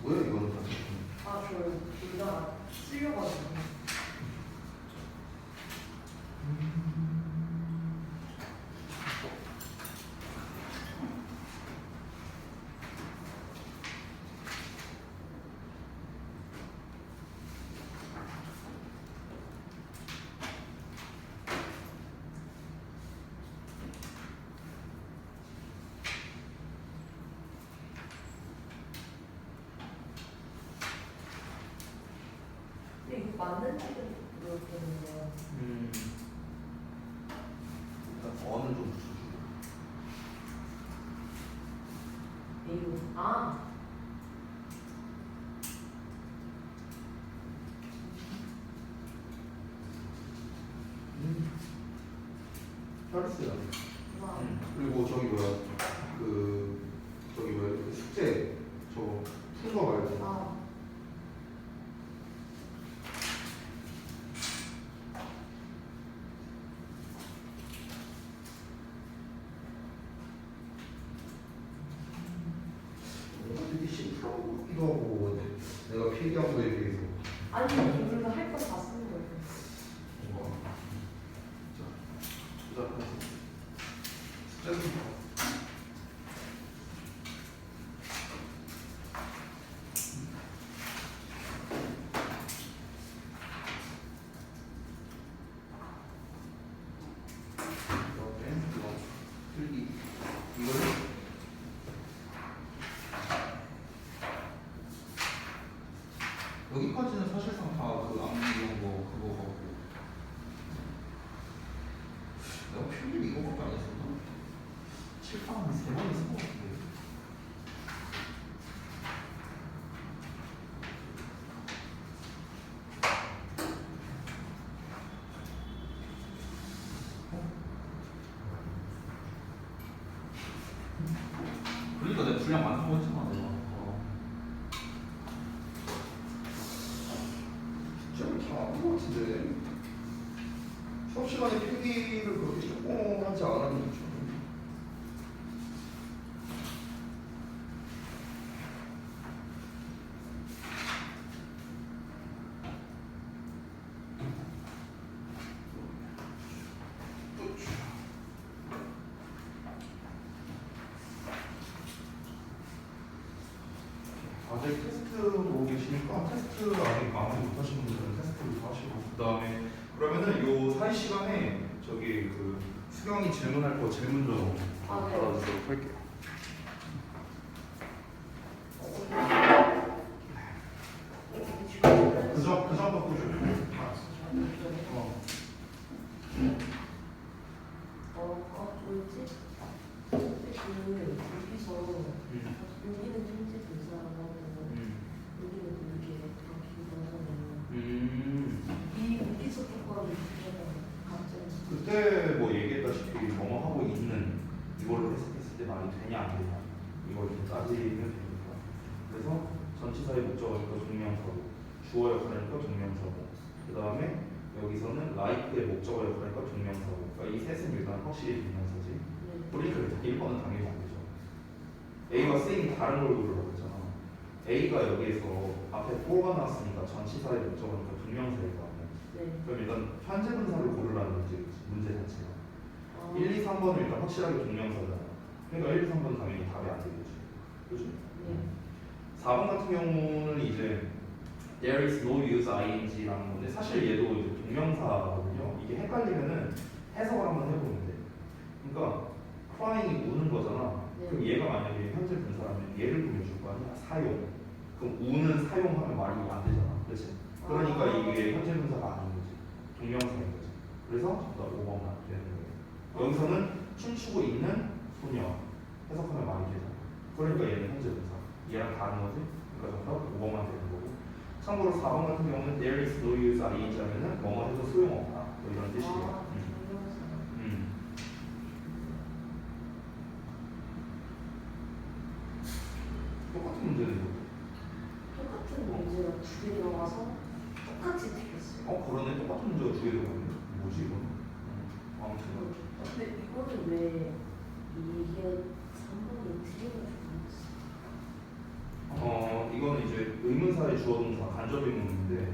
뭐야 이거는 다. 아, 저 둘다 쓰려가지고. 근데 이거 맞는지는 모르겠는데요. 일단 어는 좀 붙여주고. 이거 아, 혈스야. 와, 그리고 저기 뭐야 저기 뭐야 그 숙제 저거 푼거 말고. 아, 되게 심플한 것 같기도 하고 내가 필기한 거에 비해서. 아니 우리가 할 거 다 쓰는 거예요. 뭔가 자 숙제는 이거 필기 이거를 여기까지는 사실상 다 그 암기 이런 거 그거 하고 내가 필기 이거밖에 안 했었나? 칠판 한 3번 했을 것 같은데. 그러니까 내가 분량 많다고 했잖아 내가. 진짜 잘안한 것 같은데. 수업 시간에 필기를 그렇게 조금 하지 않았는데 좀. 다들 테스트 보고 계시니까 테스트 아직 마무리 못하신 분들은 테스트를 하시고 그 다음에 그러면은 요 사이 시간에 저기 그 수경이 질문할 거 질문 좀 아, 네. 받아주도록 할게요. 그 정도 보시면 뭐였지? 그 여기서 여기는 통제 분사라고 하고 여기는 이렇게 이 여기서 조금 갑자기 그때 뭐 얘기했다시피 뭐뭐 하고 있는 이걸로 해석했을 때 말이 되냐 안 되냐 이걸 좀 따지면 되니까. 그래서 전치사의 목적어니까 종명사고 주어 역할이니까 종명사고 그 다음에 여기서는 like의 목적어 역할이니까 종명사고 그러니까 이 셋은 일단 확실히 종명사지. 그러니까 1번은 당연히 안 되죠. A와 C는 다른 걸 고르라고 했잖아. A가 여기에서 앞에 for가 나왔으니까 전치사의 목적어니까 종명사일 거 아니야. 네. 그럼 일단 현재 분사를 고르라는 문제 자체가 1, 2, 3번은 일단 확실하게 동명사잖아. 그러니까 1, 2, 3번은 당연히 답이 안 되겠지. 그죠? 네. 4번 같은 경우는 이제 there is no use ing라는 건데 사실 얘도 이제 동명사거든요. 이게 헷갈리면은 해석을 한번 해보면 돼. 그러니까 crying이 우는 거잖아. 네. 그럼 얘가 만약에 현재 분사라면 얘를 보내줄 거 아니야? 사용. 그럼 우는 사용하면 말이 안 되잖아. 그렇지? 그러니까 이게 현재 분사가 아닌 거지. 동명사인 거지. 그래서 정답 5번만 되는 거예요. 여기서는 춤추고 있는 소녀 해석하면 말이 되잖아. 그러니까 얘는 현재 분사. 얘랑 다른 거지. 그러니까 정답 5번만 되는 거고. 참고로 4번 같은 경우는 there is no use ing 하면은 뭐뭐 해도 소용없다. 뭐 이런 뜻이에요. 똑같은 문제는 똑같은 문제가 2개 들어가서 똑같이 틀렸어요. 그러네. 똑같은 문제가 2개 들어갔네. 뭐지 이건? 아무튼 근데 이거는 왜 이게 3번이 틀려가지고 주어 동사 간접 의문인데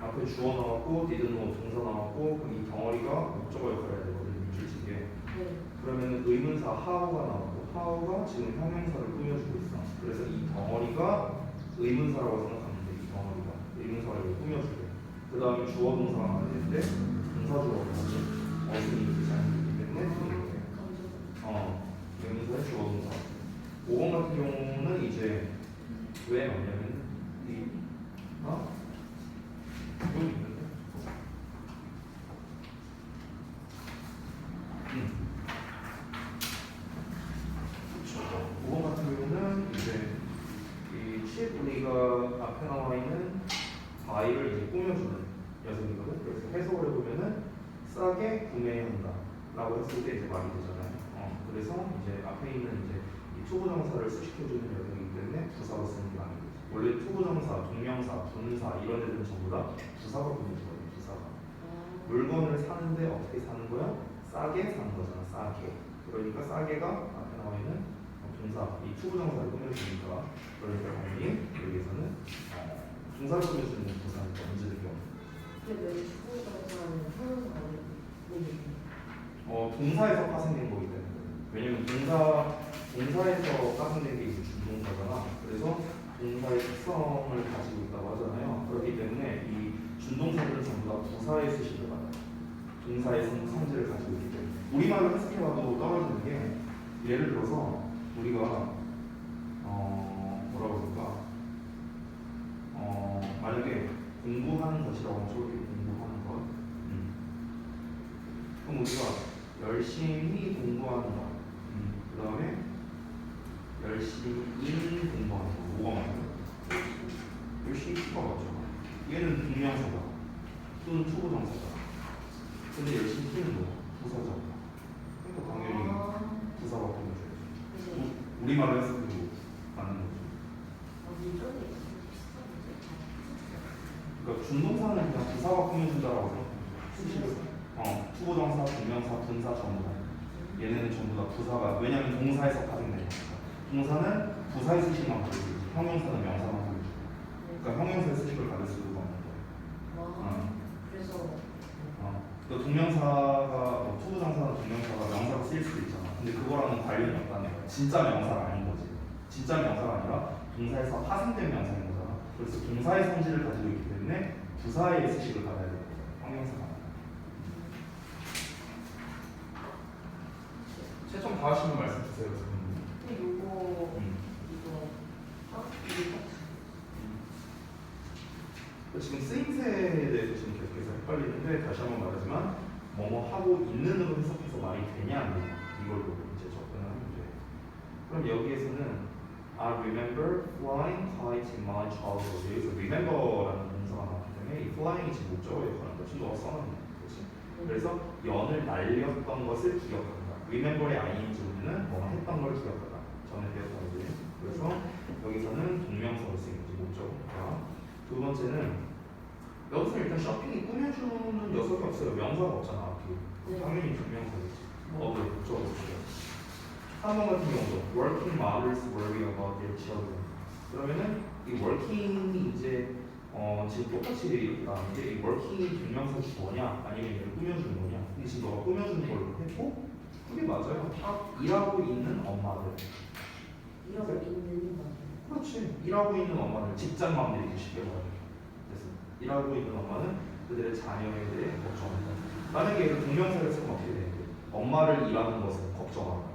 앞에 주어 나왔고 didn't know 동사 나왔고 그럼 이 덩어리가 목적어 역할을 해야 되거든요. 줄치게. 네. 그러면 의문사 how가 나왔고 how가 지금 형용사를 꾸며주고 있어. 그래서 이 덩어리가 의문사라고 생각하면 돼. 이 덩어리가 의문사를 꾸며주게. 그 다음에 주어 동사가 나와야 되는데 동사 주어가 같이 어순이 이렇게 잘되기 때문에 감정. 의문사의 주어 동사. 5번 같은 경우는 이제 왜 넣냐면 이 여기 있는데 그렇죠. 5번 같은 경우는 이제 이 칩 우리가 앞에 나와 있는 바이를 이제 꾸며주는 녀석이거든. 그래서 해석을 해보면은 싸게 구매한다라고 했을 때 이제 말이 되잖아요. 그래서 이제 앞에 있는 이제 이 투부정사를 수식해주는 녀석이기 때문에 부사로 쓰는 게 아니고 원래 투부정사, 동명사, 분사 이런 애들은 전부 다 부사가 꾸며주거든요. 부사가 물건을 사는데 어떻게 사는 거야? 싸게 사는 거잖아. 싸게. 그러니까 싸게가 앞에 나와 있는 동사, 이 투부정사를 꾸며주니까 그러니까 당연히 여기에서는 동사를 꾸며주는 부사니까 문제될 경우. 근데 왜 주어동사는 형용사 아니에요? 동사에서 파생된 거기 때문에. 왜냐면 동사에서 파생된 게 이제 준동사잖아. 그래서 동사의 특성을 가지고 있다고 하잖아요. 그렇기 때문에 이 준동사들은 전부 다 부사의 수식을 받아요. 동사의 성질을 가지고 있기 때문에. 우리말로 해석해봐도 떨어지는 게 예를 들어서 우리가 뭐라고 그럴까? 만약에 공부하는 것이라고 하면 저렇게 공부하는 것. 그럼 우리가 열심히 공부하는 것. 그 다음에 열심히 공부하는 거. 뭐가 맞아요? 열심히 T가 맞죠. 얘는 동명사다. 또는 투부정사다. 근데 열심히 T는 뭐야? 부사잖아. 그러니까 당연히 부사가 꾸며줘야지. 우리말로 해석해도 맞는 거죠. 그러니까 준동사는 그냥 부사가 꾸며준다라고 생각해요. 투부정사, 동명사, 분사 전부 다. 얘네는 전부 다 부사가 왜냐면 동사에서 파생되니까. 동사는 부사의 수식만 가지고 있지. 형용사는 명사만 가지고 있지. 그러니까 형용사의 수식을 가질 수가 없는 거예요. 그래서 또 동명사가 투부정사나 동명사가 명사로 쓰일 수도 있잖아. 근데 그거랑은 관련이 없다는 거야. 진짜 명사가 아닌 거지. 진짜 명사가 아니라 동사에서 파생된 명사인 거잖아. 그래서 동사의 성질을 가지고 있기 때문에 부사의 수식을 받아야 되는 거야. 형용사가 아니라. 채점 다 하시면 말씀 주세요. 근데 이거 지금 쓰임새에 대해서 지금 계속해서 헷갈리는데 다시 한번 말하지만 뭐뭐 하고 있는으로 해석해서 말이 되냐 안 되냐 이걸로 이제 접근하는 문제예요. 그럼 여기에서는 I remember flying kites in my childhood. 여기서 remember라는 동사가 나왔기 때문에 이 flying이 지금 목적어에 관한 거지. 너가 써놨네. 그렇지? 그래서 연을 날렸던 것을 기억한다. remember의 ing는 뭐뭐 했던 걸 기억하다. 전에 배웠던 거지. 그래서 여기서는 동명사로 쓰인 거지 목적어가. 두 번째는 여기서 일단 쇼핑이 꾸며주는 녀석이 없어요. 명사가 없잖아. 당연히 동명사겠지. 목적어겠지. 3번 같은 경우도 working mothers worry about their children. 그러면은 이 working이 이제 지금 똑같이 이렇게 나왔는데 이 working이 동명사 주어냐 아니면 얘를 꾸며주는 거냐. 근데 지금 너가 꾸며주는 걸로 했고 그게 맞아요. 일하고 있는 엄마들. 일하고 있는 거. 그렇지. 일하고 있는 엄마는 직장맘들이 쉽게 말해요. 그래서 일하고 있는 엄마는 그들의 자녀에 대해 걱정한다. 만약에 얘를 동명사를 쓰면 어떻게 되는데? 엄마를 일하는 것은 걱정한다.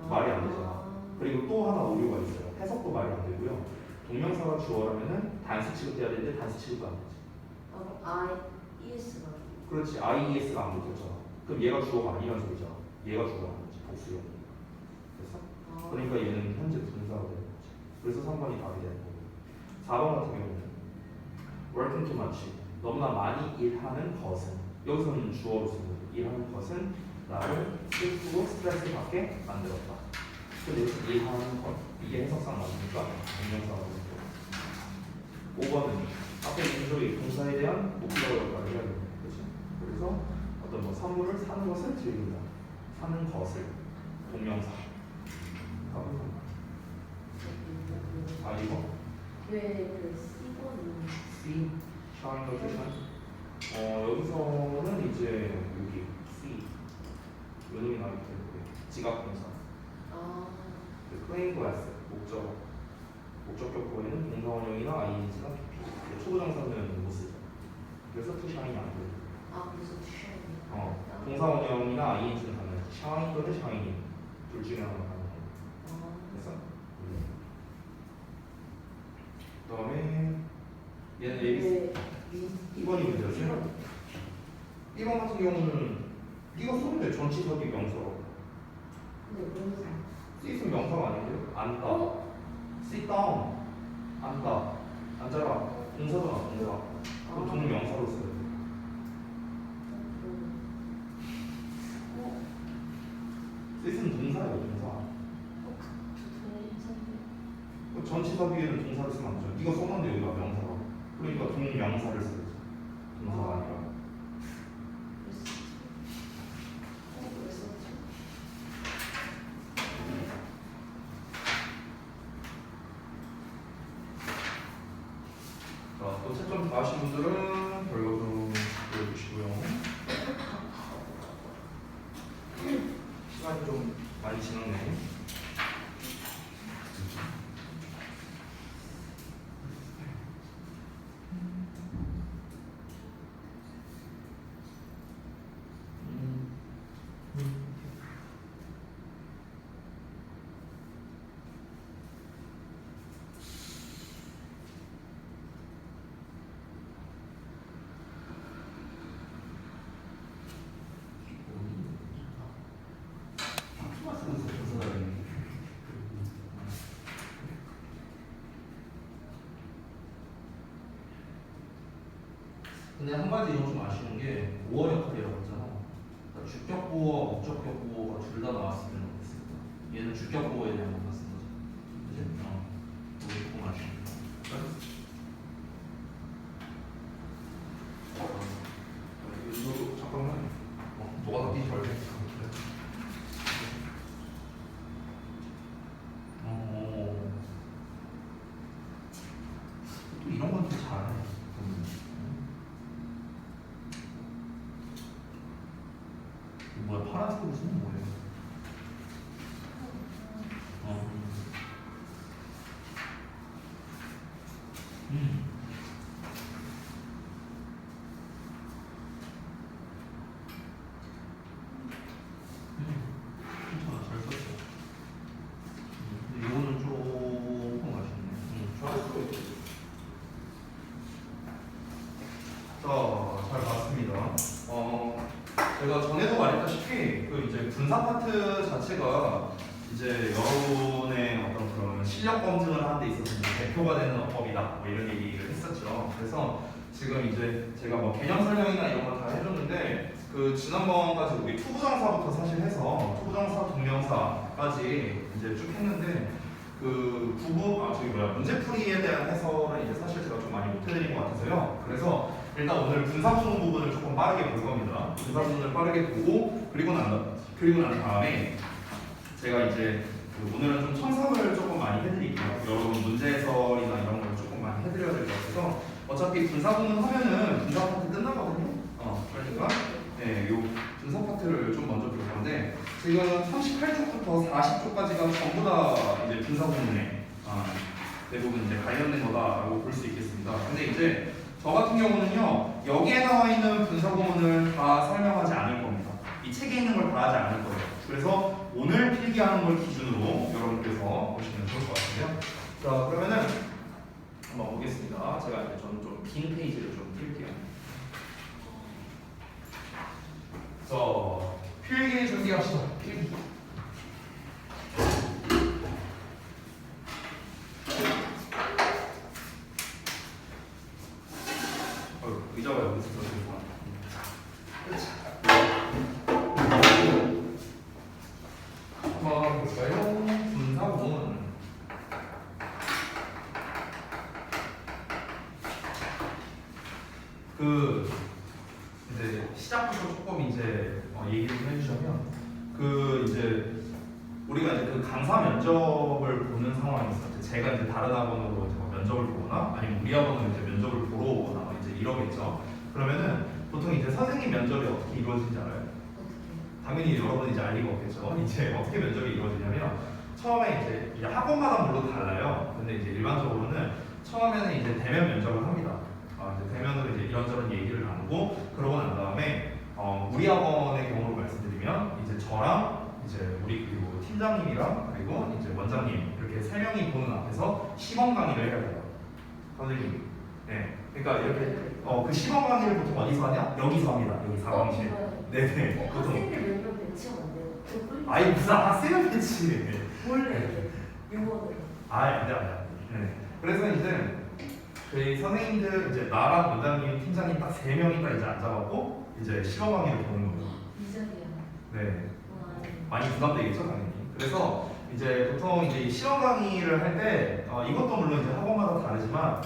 말이 안 되잖아. 그리고 또 하나 오류가 있어요. 해석도 말이 안 되고요. 동명사가 주어라면은 단수 취급돼야 되는데 단수 취급도 안 되지. IES가. 그렇지. IES가 안 붙었잖아. 그럼 얘가 주어가 아니란 소리잖아. 얘가 주어가 아니지. 복수형. 됐어? 그러니까 얘는 현재 분사가 되는 거지. 그래서 3번이 답이 되는 거고. 4번 같은 경우는 working too much. 너무나 많이 일하는 것은 여기서는 주어로 쓰는 거죠. 일하는 것은 나를 슬프고 스트레스 받게 만들었다. 근데 일하는 것 이게 해석상 맞으니까 동명사가 되는 거고. 5번은 앞에 인조의 동사에 대한 목적어 역할을 해야 됩니다. 그렇지? 그래서 어떤 뭐 선물을 사는 것을 즐긴다. 사는 것을 동명사. 이거? 왜그 C가 수원은 C showing location. 여기서는 이제 여기 C 요놈이 나올 텐데 지각 동사. 클레임 클래스 목적격 보이는 동사원형이나 ing나 PP. 초보정사는 못 쓰죠. 그래서 to shine이 안 돼요. 그래서 투셔이. 동사원형이나 ing는 가능. shine 또는 shiny 둘 중에 하나 가능해요. 그래서 그다음에 얘는 ABC 2번이 문제였어요. 1번 같은 경우는 네가 쓰면 돼. 전치사비 명사로. 근데 명사. 쓰이면 명사가 아닌데요? 앉다. sit down. 앉다. 앉아라. 동사잖아, 동사. 그럼 동 명사로 써야 돼. 쓰이면 동사예요, 동사. 전치사비에는 동사를 쓰면 안 되죠. 네가 써놨는데 여기가 명사라고. 그러니까 동명사를 써야지. 동사가 아니라. 자, 또 채점 다 하신 분들은 결과 좀 보여주시고요. 시간이 좀 많이 지났네. 근데 한 가지 이건 좀 아쉬운 게 보어 역할이라고 했잖아. 그러니까 주격 보어, 목적격 보어가 둘 다 나왔으면 어땠을까? 얘는 주격 보어에 대한 것만 쓴 거지. 그치? 그게 조금 아쉽다. 이거 잠깐만. 뭐가 더 잘 돼? 또 이런 건 좀 잘해. 뭐야, 파란색으로 쓰면 뭐예요? 괜찮아, 잘 썼어. 근데 이거는 조금 아쉽네. 잘했어. 자, 잘 봤습니다. 제가 전에도 말했다시피 그 이제 분사 파트 자체가 이제 여러분의 어떤 그런 실력 검증을 하는 데 있어서 이제 대표가 되는 어법이다 뭐 이런 얘기를 했었죠. 그래서 지금 이제 제가 뭐 개념 설명이나 이런 걸 다 해줬는데 그 지난번까지 우리 투부정사부터 사실 해서 투부정사, 동명사까지 이제 쭉 했는데 그 문제풀이에 대한 해설은 이제 사실 제가 좀 많이 못 해드린 것 같아서요. 그래서 일단 오늘 분사 부분 부분을 조금 빠르게 볼 겁니다. 분사 부분을 빠르게 보고 그리고 난 다음에 제가 이제 오늘은 좀 첨삭을 조금 많이 해드릴게요. 여러분 문제 해설이나 이런 걸 조금 많이 해드려야 될 것 같아서 어차피 분사 부분 하면은 분사 파트 끝나거든요. 그러니까 네, 요 분사 파트를 좀 먼저 볼 건데 지금 38쪽부터 40쪽까지가 전부 다 이제 분사 부분에 대부분 이제 관련된 거다라고 볼 수 있겠습니다. 근데 이제 저 같은 경우는요, 여기에 나와 있는 분사 구문을 다 설명하지 않을 겁니다. 이 책에 있는 걸 다 하지 않을 거예요. 그래서 오늘 필기하는 걸 기준으로 여러분께서 보시면 좋을 것 같은데요. 자, 그러면은 한번 보겠습니다. 제가 이제 저는 좀 긴 페이지를 좀 띄울게요. 자, 필기 준비합시다. 필기. 의자가 여기 있어서 한번 볼까요? 분사구문. 그 이제 시작부터 조금 이제 얘기를 좀 해주자면 그 이제 우리가 이제 그 강사 면접을 보는 상황이 있었죠. 제가 이제 다른 학원으로 이제 뭐 면접을 보거나 아니면 우리 학원으로 이제 면접을 보러 오거나 뭐 이제 이러겠죠. 그러면은 보통 이제 선생님 면접이 어떻게 이루어지는지 알아요? 당연히 여러분 이제 알 리가 없겠죠. 이제 어떻게 면접이 이루어지냐면 처음에 이제 학원마다 물론 달라요. 근데 이제 일반적으로는 처음에는 이제 대면 면접을 합니다. 이제 대면으로 이제 이런저런 얘기를 나누고 그러고 난 다음에 우리 학원의 경우로 말씀드리면 이제 저랑 이제 우리 그리고 팀장님이랑 그리고 이제 원장님 이렇게 세 명이 보는 앞에서 시범 강의를 해야 돼요. 선생님. 네. 그러니까 이렇게 그 시범 강의를 보통 어디서 하냐? 여기서 합니다. 여기 사방실. 네네. 보통. 학생들 몇명 배치면 안 돼요? 아니 무슨 학생을 배치. 몰래 유머를. 안돼. 네. 그래서 이제 저희 선생님들 이제 나랑 원장님, 팀장님 딱 세 명이 딱 이제 앉아갖고 이제 시범 강의를 보는 거예요. 이 자리야. 네. 와. 많이 부담되겠죠 당연히. 그래서 이제 보통 이제 시험 강의를 할 때 이것도 물론 이제 학원마다 다르지만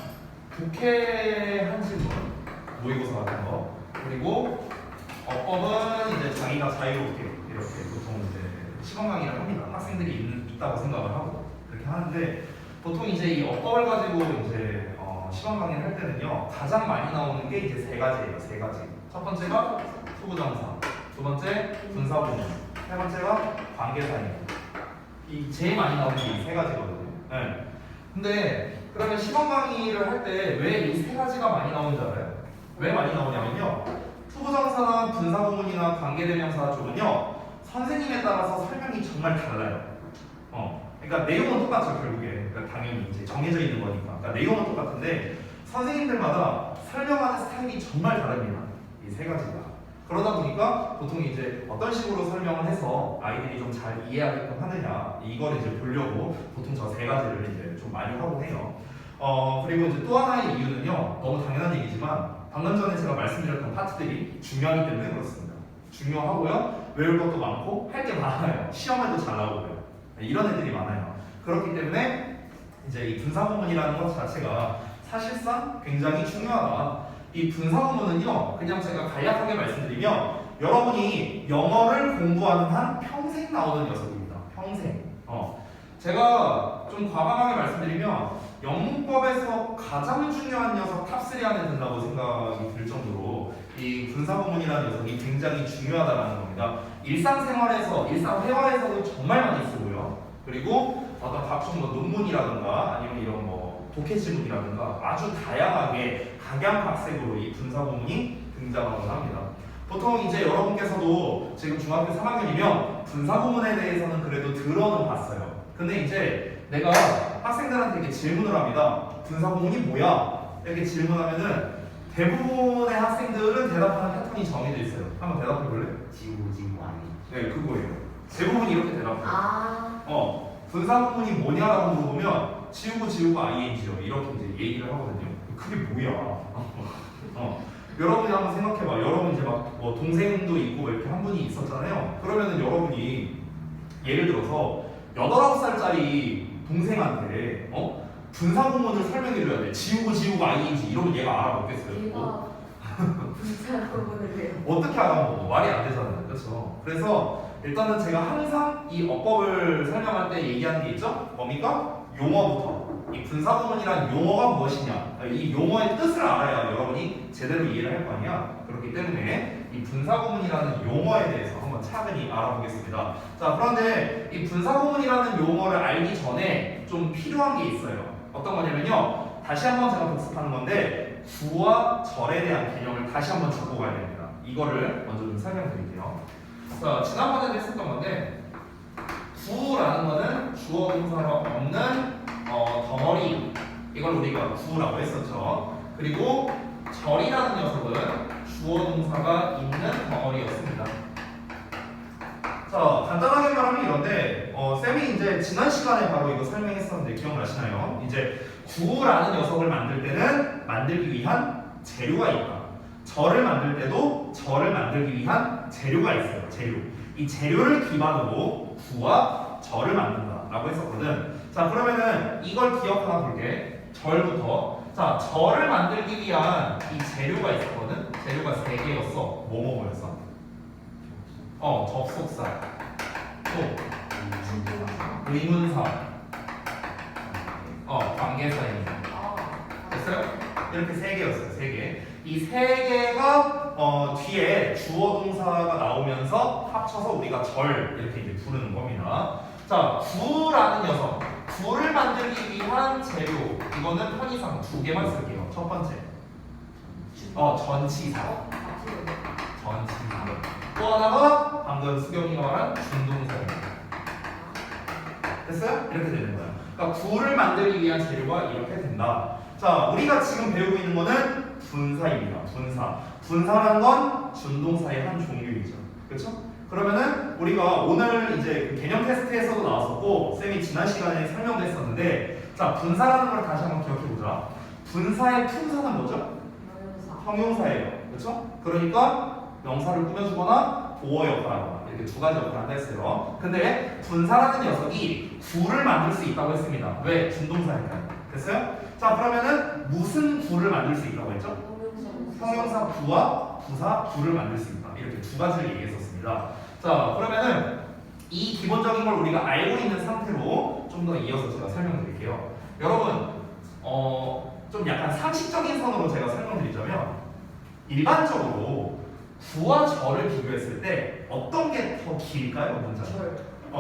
국회 한신문 모의고사 같은 거 그리고 어법은 이제 자기가 자유롭게 이렇게 보통 이제 시험 강의를 합니다. 학생들이 있다고 생각을 하고 그렇게 하는데 보통 이제 이 어법을 가지고 이제 시험 강의를 할 때는요 가장 많이 나오는 게 이제 세 가지예요. 세 가지. 첫 번째가 투부정사, 두 번째 분사구문, 세 번째가 관계사입니다. 이 제일 많이 나오는 게 이 세 가지거든요. 네. 근데 그러면 시범 강의를 할 때 왜 이 세 가지가 많이 나오는지 알아요? 왜 많이 나오냐면요. 투부정사나 분사구문이나 관계대명사 쪽은요 선생님에 따라서 설명이 정말 달라요. 그러니까 내용은 똑같죠 결국에. 그러니까 당연히 이제 정해져 있는 거니까. 그러니까 내용은 똑같은데 선생님들마다 설명하는 스타일이 정말 다릅니다. 이 세 가지가. 그러다 보니까 보통 이제 어떤 식으로 설명을 해서 아이들이 좀 잘 이해하게끔 하느냐 이걸 이제 보려고 보통 저 세 가지를 이제 좀 많이 하고 해요. 그리고 이제 또 하나의 이유는요 너무 당연한 얘기지만 방금 전에 제가 말씀드렸던 파트들이 중요하기 때문에 그렇습니다. 중요하고요 외울 것도 많고 할 게 많아요. 시험에도 잘 나오고요. 이런 애들이 많아요. 그렇기 때문에 이제 이 분사구문이라는 것 자체가 사실상 굉장히 중요하다. 이 분사구문은요 그냥 제가 간략하게 말씀드리면 여러분이 영어를 공부하는 한 평생 나오는 녀석입니다. 평생. 제가 좀 과감하게 말씀드리면 영문법에서 가장 중요한 녀석 탑3 안에 든다고 생각이 들 정도로 이 분사구문이라는 녀석이 굉장히 중요하다는 겁니다. 일상생활에서, 일상회화에서도 정말 많이 쓰고요. 그리고 어떤 각종 뭐 논문이라든가 아니면 이런 뭐 독해지문이라든가 아주 다양하게 각양각색으로 이 분사구문이 등장하곤 합니다. 보통 이제 여러분께서도 지금 중학교 3학년이면 분사구문에 대해서는 그래도 들어는 봤어요. 근데 이제 내가 학생들한테 이렇게 질문을 합니다. 분사구문이 뭐야? 이렇게 질문하면은 대부분의 학생들은 대답하는 패턴이 정해져 있어요. 한번 대답해 볼래? 지구 아니. 네, 그거예요. 대부분 이렇게 대답해요. 분사구문이 뭐냐라고 물어보면 지우고 ing요. 이렇게 이제 얘기를 하거든요. 그게 뭐야? 여러분이 한번 생각해봐. 여러분 이제 막 뭐 동생도 있고 이렇게 한 분이 있었잖아요. 그러면은 여러분이 예를 들어서 8, 9살짜리 동생한테 분사구문을 설명해줘야 돼. 지우고 ing 이러면 얘가 알아먹겠어요. 얘가 분사구문을 왜요? 어떻게 알아먹어? 말이 안 되잖아요. 그렇죠? 그래서 일단은 제가 항상 이 어법을 설명할 때 얘기하는 게 있죠? 뭡니까? 용어부터. 이 분사구문이란 용어가 무엇이냐? 이 용어의 뜻을 알아야 여러분이 제대로 이해를 할 거 아니야? 그렇기 때문에 이 분사구문이라는 용어에 대해서 한번 차근히 알아보겠습니다. 자, 그런데 이 분사구문이라는 용어를 알기 전에 좀 필요한 게 있어요. 어떤 거냐면요. 다시 한번 제가 복습하는 건데 구와 절에 대한 개념을 다시 한번 짚고 가야 됩니다. 이거를 먼저 좀 설명드릴게요. 자, 지난번에도 했었던 건데 구라는 거는 주어 동사가 없는 덩어리, 이걸 우리가 구라고 했었죠. 그리고 절이라는 녀석은 주어 동사가 있는 덩어리였습니다. 자, 간단하게 말하면 이런데 쌤이 이제 지난 시간에 바로 이거 설명했었는데 기억나시나요? 이제 구라는 녀석을 만들 때는 만들기 위한 재료가 있다. 절을 만들 때도 절을 만들기 위한 재료가 있어요. 재료. 이 재료를 기반으로 구와 절을 만든다라고 했었거든. 자, 그러면은 이걸 기억하나 볼게. 절부터. 자, 절을 만들기 위한 이 재료가 있었거든. 재료가 3개였어. 뭐였어? 접속사. 또 의문사, 관계사입니다. 됐어요? 이렇게 세 개였어요. 세 개. 이 세 개가 뒤에 주어 동사가 나오면서 합쳐서 우리가 절 이렇게 이제 부르는 겁니다. 자, 구라는 녀석. 구를 만들기 위한 재료. 이거는 편의상 두 개만 쓸게요. 첫 번째. 전치사. 전치사. 또 하나가 방금 수경이가 말한 준동사입니다. 됐어요? 이렇게 되는 거야. 그러니까 구를 만들기 위한 재료가 이렇게 된다. 자, 우리가 지금 배우고 있는 거는 분사입니다. 분사. 분사라는 건 준동사의 한 종류이죠. 그렇죠? 그러면은 우리가 오늘 이제 그 개념 테스트에서도 나왔었고 쌤이 지난 시간에 설명도 했었는데, 자, 분사라는 걸 다시 한번 기억해 보자. 분사의 품사는 뭐죠? 형용사예요. 그렇죠? 그러니까 명사를 꾸며주거나 보어 역할을 하거나 이렇게 두 가지 역할을 한다 했어요. 근데 분사라는 녀석이 구를 만들 수 있다고 했습니다. 왜? 준동사니까요. 됐어요? 자, 그러면은 무슨 구를 만들 수 있다고 했죠? 형용사 구와 부사 구를 만들 수 있다. 이렇게 두 가지를 얘기했었습니다. 자, 그러면은 이 기본적인 걸 우리가 알고 있는 상태로 좀 더 이어서 제가 설명드릴게요. 여러분, 좀 약간 상식적인 선으로 제가 설명드리자면, 일반적으로 구와 절을 비교했을 때 어떤 게 더 길까요? 문자는?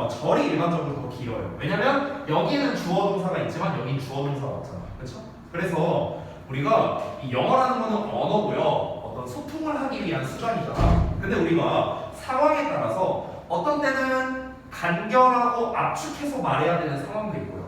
절이 일반적으로 더 길어요. 왜냐면 여기는 주어 동사가 있지만 여기 주어 동사가 없잖아. 그렇죠? 그래서 우리가 이 영어라는 거는 언어고요. 어떤 소통을 하기 위한 수단이잖아. 근데 우리가 상황에 따라서 어떤 때는 간결하고 압축해서 말해야 되는 상황도 있고요.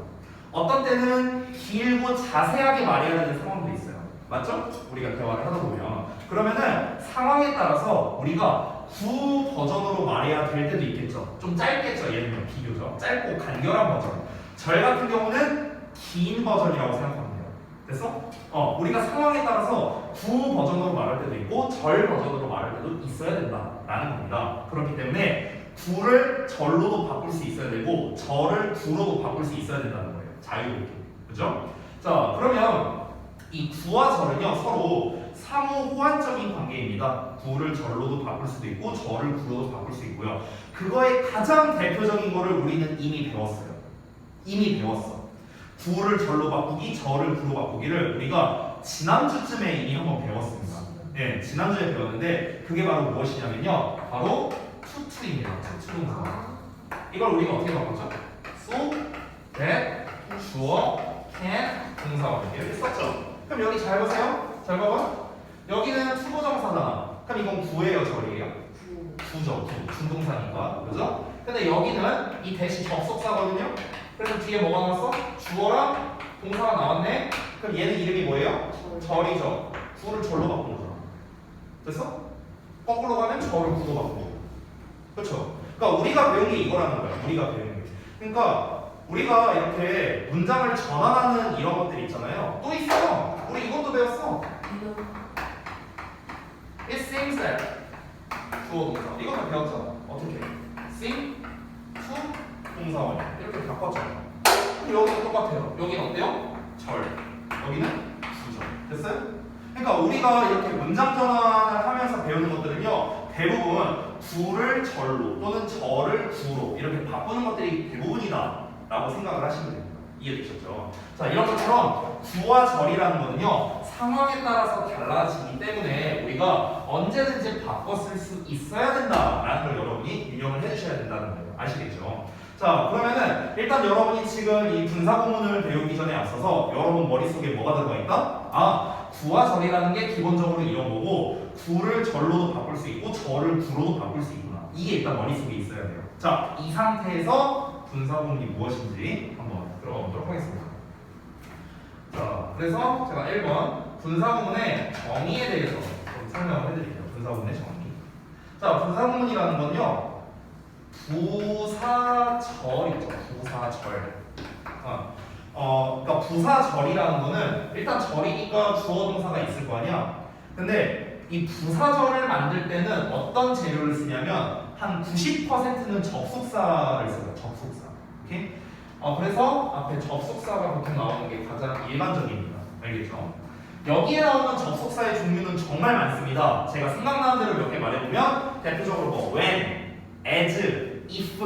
어떤 때는 길고 자세하게 말해야 되는 상황도 있어요. 맞죠? 우리가 대화를 하다 보면. 그러면은 상황에 따라서 우리가 구 버전으로 말해야 될 때도 있겠죠. 좀 짧겠죠. 예를 들면 비교적 짧고 간결한 버전. 절 같은 경우는 긴 버전이라고 생각하면 돼요. 됐어? 우리가 상황에 따라서 구 버전으로 말할 때도 있고 절 버전으로 말할 때도 있어야 된다라는 겁니다. 그렇기 때문에 구를 절로도 바꿀 수 있어야 되고 절을 구로도 바꿀 수 있어야 된다는 거예요. 자유롭게. 그죠? 자, 그러면 이 구와 절은요 서로 상호 호환적인 관계입니다. 구를 절로도 바꿀 수도 있고 절을 구로도 바꿀 수 있고요. 그거의 가장 대표적인 거를 우리는 이미 배웠어요. 이미 배웠어. 구를 절로 바꾸기, 절을 구로 바꾸기를 우리가 지난주쯤에 이미 한번 배웠습니다. 네, 지난주에 배웠는데 그게 바로 무엇이냐면요, 바로 투투입니다. 투투동사. 이걸 우리가 어떻게 바꿨죠? so, that, 주어, can, 동사 이렇게 썼죠. 그럼 여기 잘 보세요. 잘 봐봐. 여기는 투부정사잖아. 그럼 이건 구예요, 절이에요? 구죠. 구. 준동사니까. 그죠? 근데 여기는 이 대시 접속사거든요. 그래서 뒤에 뭐가 나왔어? 주어랑 동사가 나왔네. 그럼 얘는 이름이 뭐예요? 절이죠. 구를 절로 바꾼 거잖아. 됐어? 거꾸로 가면 절을 구로 바꾸고. 그렇죠? 그러니까 우리가 배운 게 이거라는 거야. 우리가 배운 게. 그러니까 우리가 이렇게 문장을 전환하는 이런 것들이 있잖아요. 또 있어. 우리 이것도 배웠어. It seems that 주어 동사. 이것도 배웠잖아. 어떻게? seem to 동사원 이렇게 바꿨잖아. 그럼 여기도 똑같아요. 여기는 어때요? 절. 여기는 구절. 됐어요? 그러니까 우리가 이렇게 문장 전환을 하면서 배우는 것들은요, 대부분 구를 절로 또는 절을 구로 이렇게 바꾸는 것들이 대부분이다 라고 생각을 하시면 됩니다. 이해되셨죠? 자, 이런 것처럼 구와 절이라는 거는요 상황에 따라서 달라지기 때문에 우리가 언제든지 바꿔 쓸 수 있어야 된다라는 걸 여러분이 유념을 해주셔야 된다는 거예요. 아시겠죠? 자, 그러면은 일단 여러분이 지금 이 분사 구문을 배우기 전에 앞서서 여러분 머릿속에 뭐가 들어가 있다? 구와 절이라는 게 기본적으로 이런 거고, 구를 절로도 바꿀 수 있고 절을 구로도 바꿀 수 있구나. 이게 일단 머릿속에 있어야 돼요. 자, 이 상태에서 분사 구문이 무엇인지 한번 들어가 보도록 하겠습니다. 자, 그래서 제가 1번 분사 구문의 정의에 대해서 좀 설명을 해드릴게요. 분사 구문의 정의. 자, 분사 구문이라는 건요, 부사절 있죠. 부사절. 그러니까 부사절이라는 거는 일단 절이니까 주어 동사가 있을 거 아니야. 근데 이 부사절을 만들 때는 어떤 재료를 쓰냐면 한 90%는 접속사를 써요. 접속사. 오케이? 그래서 앞에 접속사가 보통 나오는 게 가장 일반적입니다. 알겠죠? 여기에 나오는 접속사의 종류는 정말 많습니다. 제가 생각나는 대로 몇 개 말해보면 대표적으로 뭐 when, as, if,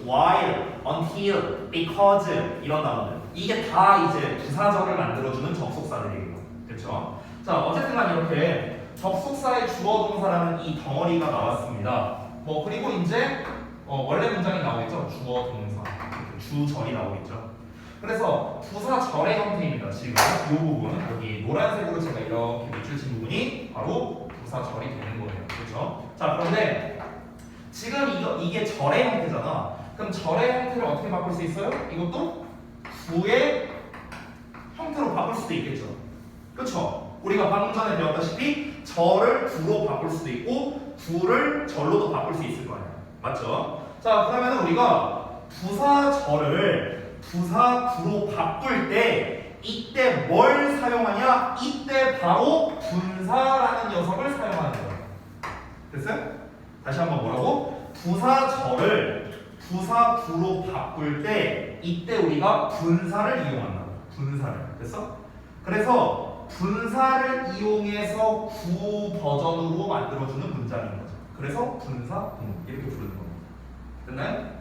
while, until, because 이런 단어들 이게 다 이제 부사절을 만들어주는 접속사들이에요. 그렇죠? 자 어쨌든 간 이렇게 접속사의 주어 동사라는 이 덩어리가 나왔습니다. 뭐 그리고 이제 원래 문장이 나오겠죠. 주어 동사 주절이 나오겠죠. 그래서 부사절의 형태입니다. 지금 이 부분 여기 노란색으로 제가 이렇게 밑줄 친 부분이 바로 부사절이 되는 거예요. 그렇죠? 자 그런데 지금 이게 절의 형태잖아. 그럼 절의 형태를 어떻게 바꿀 수 있어요? 이것도 구의 형태로 바꿀 수도 있겠죠. 그렇죠? 우리가 방금 전에 배웠다시피 절을 구로 바꿀 수도 있고 구를 절로도 바꿀 수 있을 거 아니야. 맞죠? 자 그러면 우리가 부사절을 부사구로 바꿀 때 이때 뭘 사용하냐? 이때 바로 분사라는 녀석을 사용하는 거예요. 됐어요? 다시 한번 뭐라고? 부사절을 부사구로 바꿀 때 이때 우리가 분사를 이용한다. 분사를. 됐어? 그래서 분사를 이용해서 구 버전으로 만들어주는 문장인 거죠. 그래서 분사 이렇게 부르는 겁니다. 됐나요?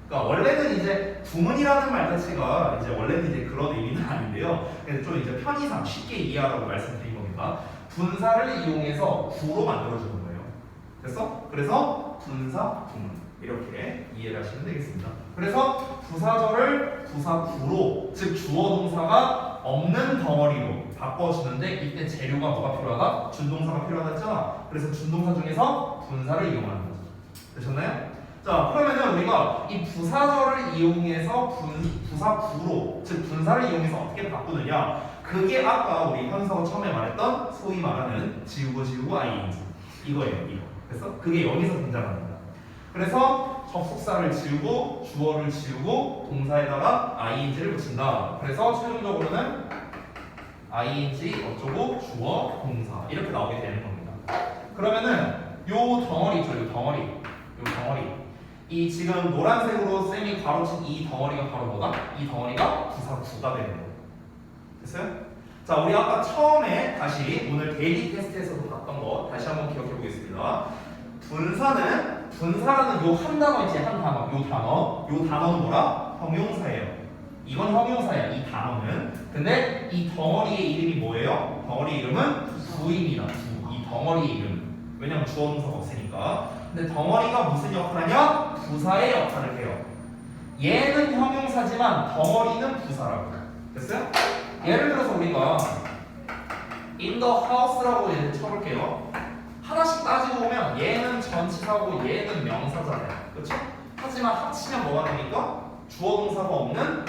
그러니까 원래는 이제 구문이라는 말 자체가 이제 원래는 이제 그런 의미는 아닌데요. 그래서 좀 이제 편의상 쉽게 이해하라고 말씀드린 겁니다. 분사를 이용해서 구로 만들어주는 거예요. 됐어? 그래서 분사 구문 이렇게 이해를 하시면 되겠습니다. 그래서 부사절을 부사구로 즉 주어 동사가 없는 덩어리로 바꿔주는데 이때 재료가 뭐가 필요하다? 준동사가 필요하다 했잖아. 그래서 준동사 중에서 분사를 이용하는 거죠. 되셨나요? 자 그러면은 우리가 이 부사절을 이용해서 부사구로 즉 분사를 이용해서 어떻게 바꾸느냐 그게 아까 우리 현서가 처음에 말했던 소위 말하는 지우고 ing 이거예요. 이거 그래서 그게 여기서 등장합니다. 그래서 접속사를 지우고 주어를 지우고 동사에다가 ing를 붙인다. 그래서 최종적으로는 ing 어쩌고 주어 동사 이렇게 나오게 되는 겁니다. 그러면은 요 덩어리 있죠. 요 덩어리 이 지금 노란색으로 쌤이 가로친 이 덩어리가 바로 뭐다? 이 덩어리가 부사구가 되는 거예요. 됐어요? 자 우리 아까 처음에 다시 오늘 데일리 테스트에서도 봤던 거 다시 한번 기억해 보겠습니다. 분사라는 요 한 단어 있지 한 단어 요 단어는 뭐라? 형용사예요. 이건 형용사야 이 단어는. 근데 이 덩어리의 이름이 뭐예요? 덩어리 이름은 구입니다. 이 덩어리의 이름. 왜냐면 주어 동사가 없으니까. 근데 덩어리가 무슨 역할을 하냐? 부사의 역할을 해요. 얘는 형용사지만 덩어리는 부사라고. 됐어요? 예를 들어서 우리가 in the house라고 얘를 쳐볼게요. 하나씩 따지고 보면 얘는 전치사고 얘는 명사잖아요. 그렇죠? 하지만 합치면 뭐가 되니까? 주어 동사가 없는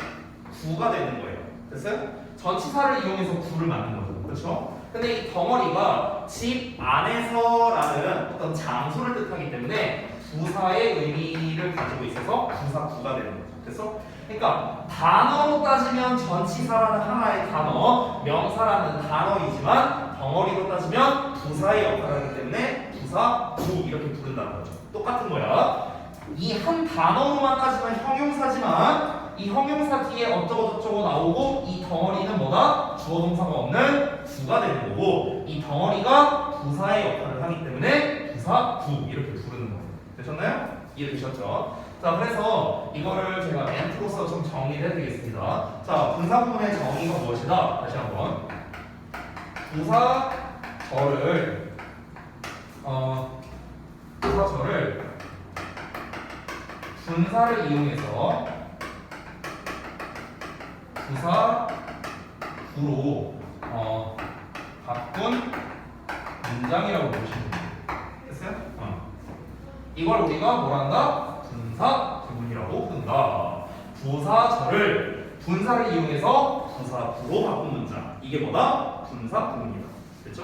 구가 되는 거예요. 됐어요? 전치사를 이용해서 구를 만든 거죠. 그렇죠? 근데 이 덩어리가 집 안에서라는 어떤 장소를 뜻하기 때문에 부사의 의미를 가지고 있어서 부사구가 되는 거죠. 됐어? 그러니까 단어로 따지면 전치사라는 하나의 단어, 명사라는 단어이지만 덩어리로 따지면 부사의 역할을 하기 때문에 부사구 이렇게 부른다는 거죠. 똑같은 거야. 이 한 단어로만 따지면 형용사지만 이 형용사 뒤에 어쩌고 저쩌고 나오고 이 덩어리는 뭐다? 주어 동사가 없는 구가 되는 거고 이 덩어리가 부사의 역할을 하기 때문에 부사구 이렇게 부르는 거예요. 되셨나요? 이해되셨죠? 자 그래서 이거를 제가 멘트로서 좀 정리를 해드리겠습니다. 자 분사구문의 정의가 무엇이다? 다시 한번 부사절을 분사를 이용해서 부사구로 바꾼 문장이라고 보시면 돼요. 됐어요? 이걸 우리가 뭐란다? 분사 구문이라고 부른다. 부사절을 분사를 이용해서 부사구로 바꾼 문장. 이게 뭐다? 분사 구문이다. 됐죠?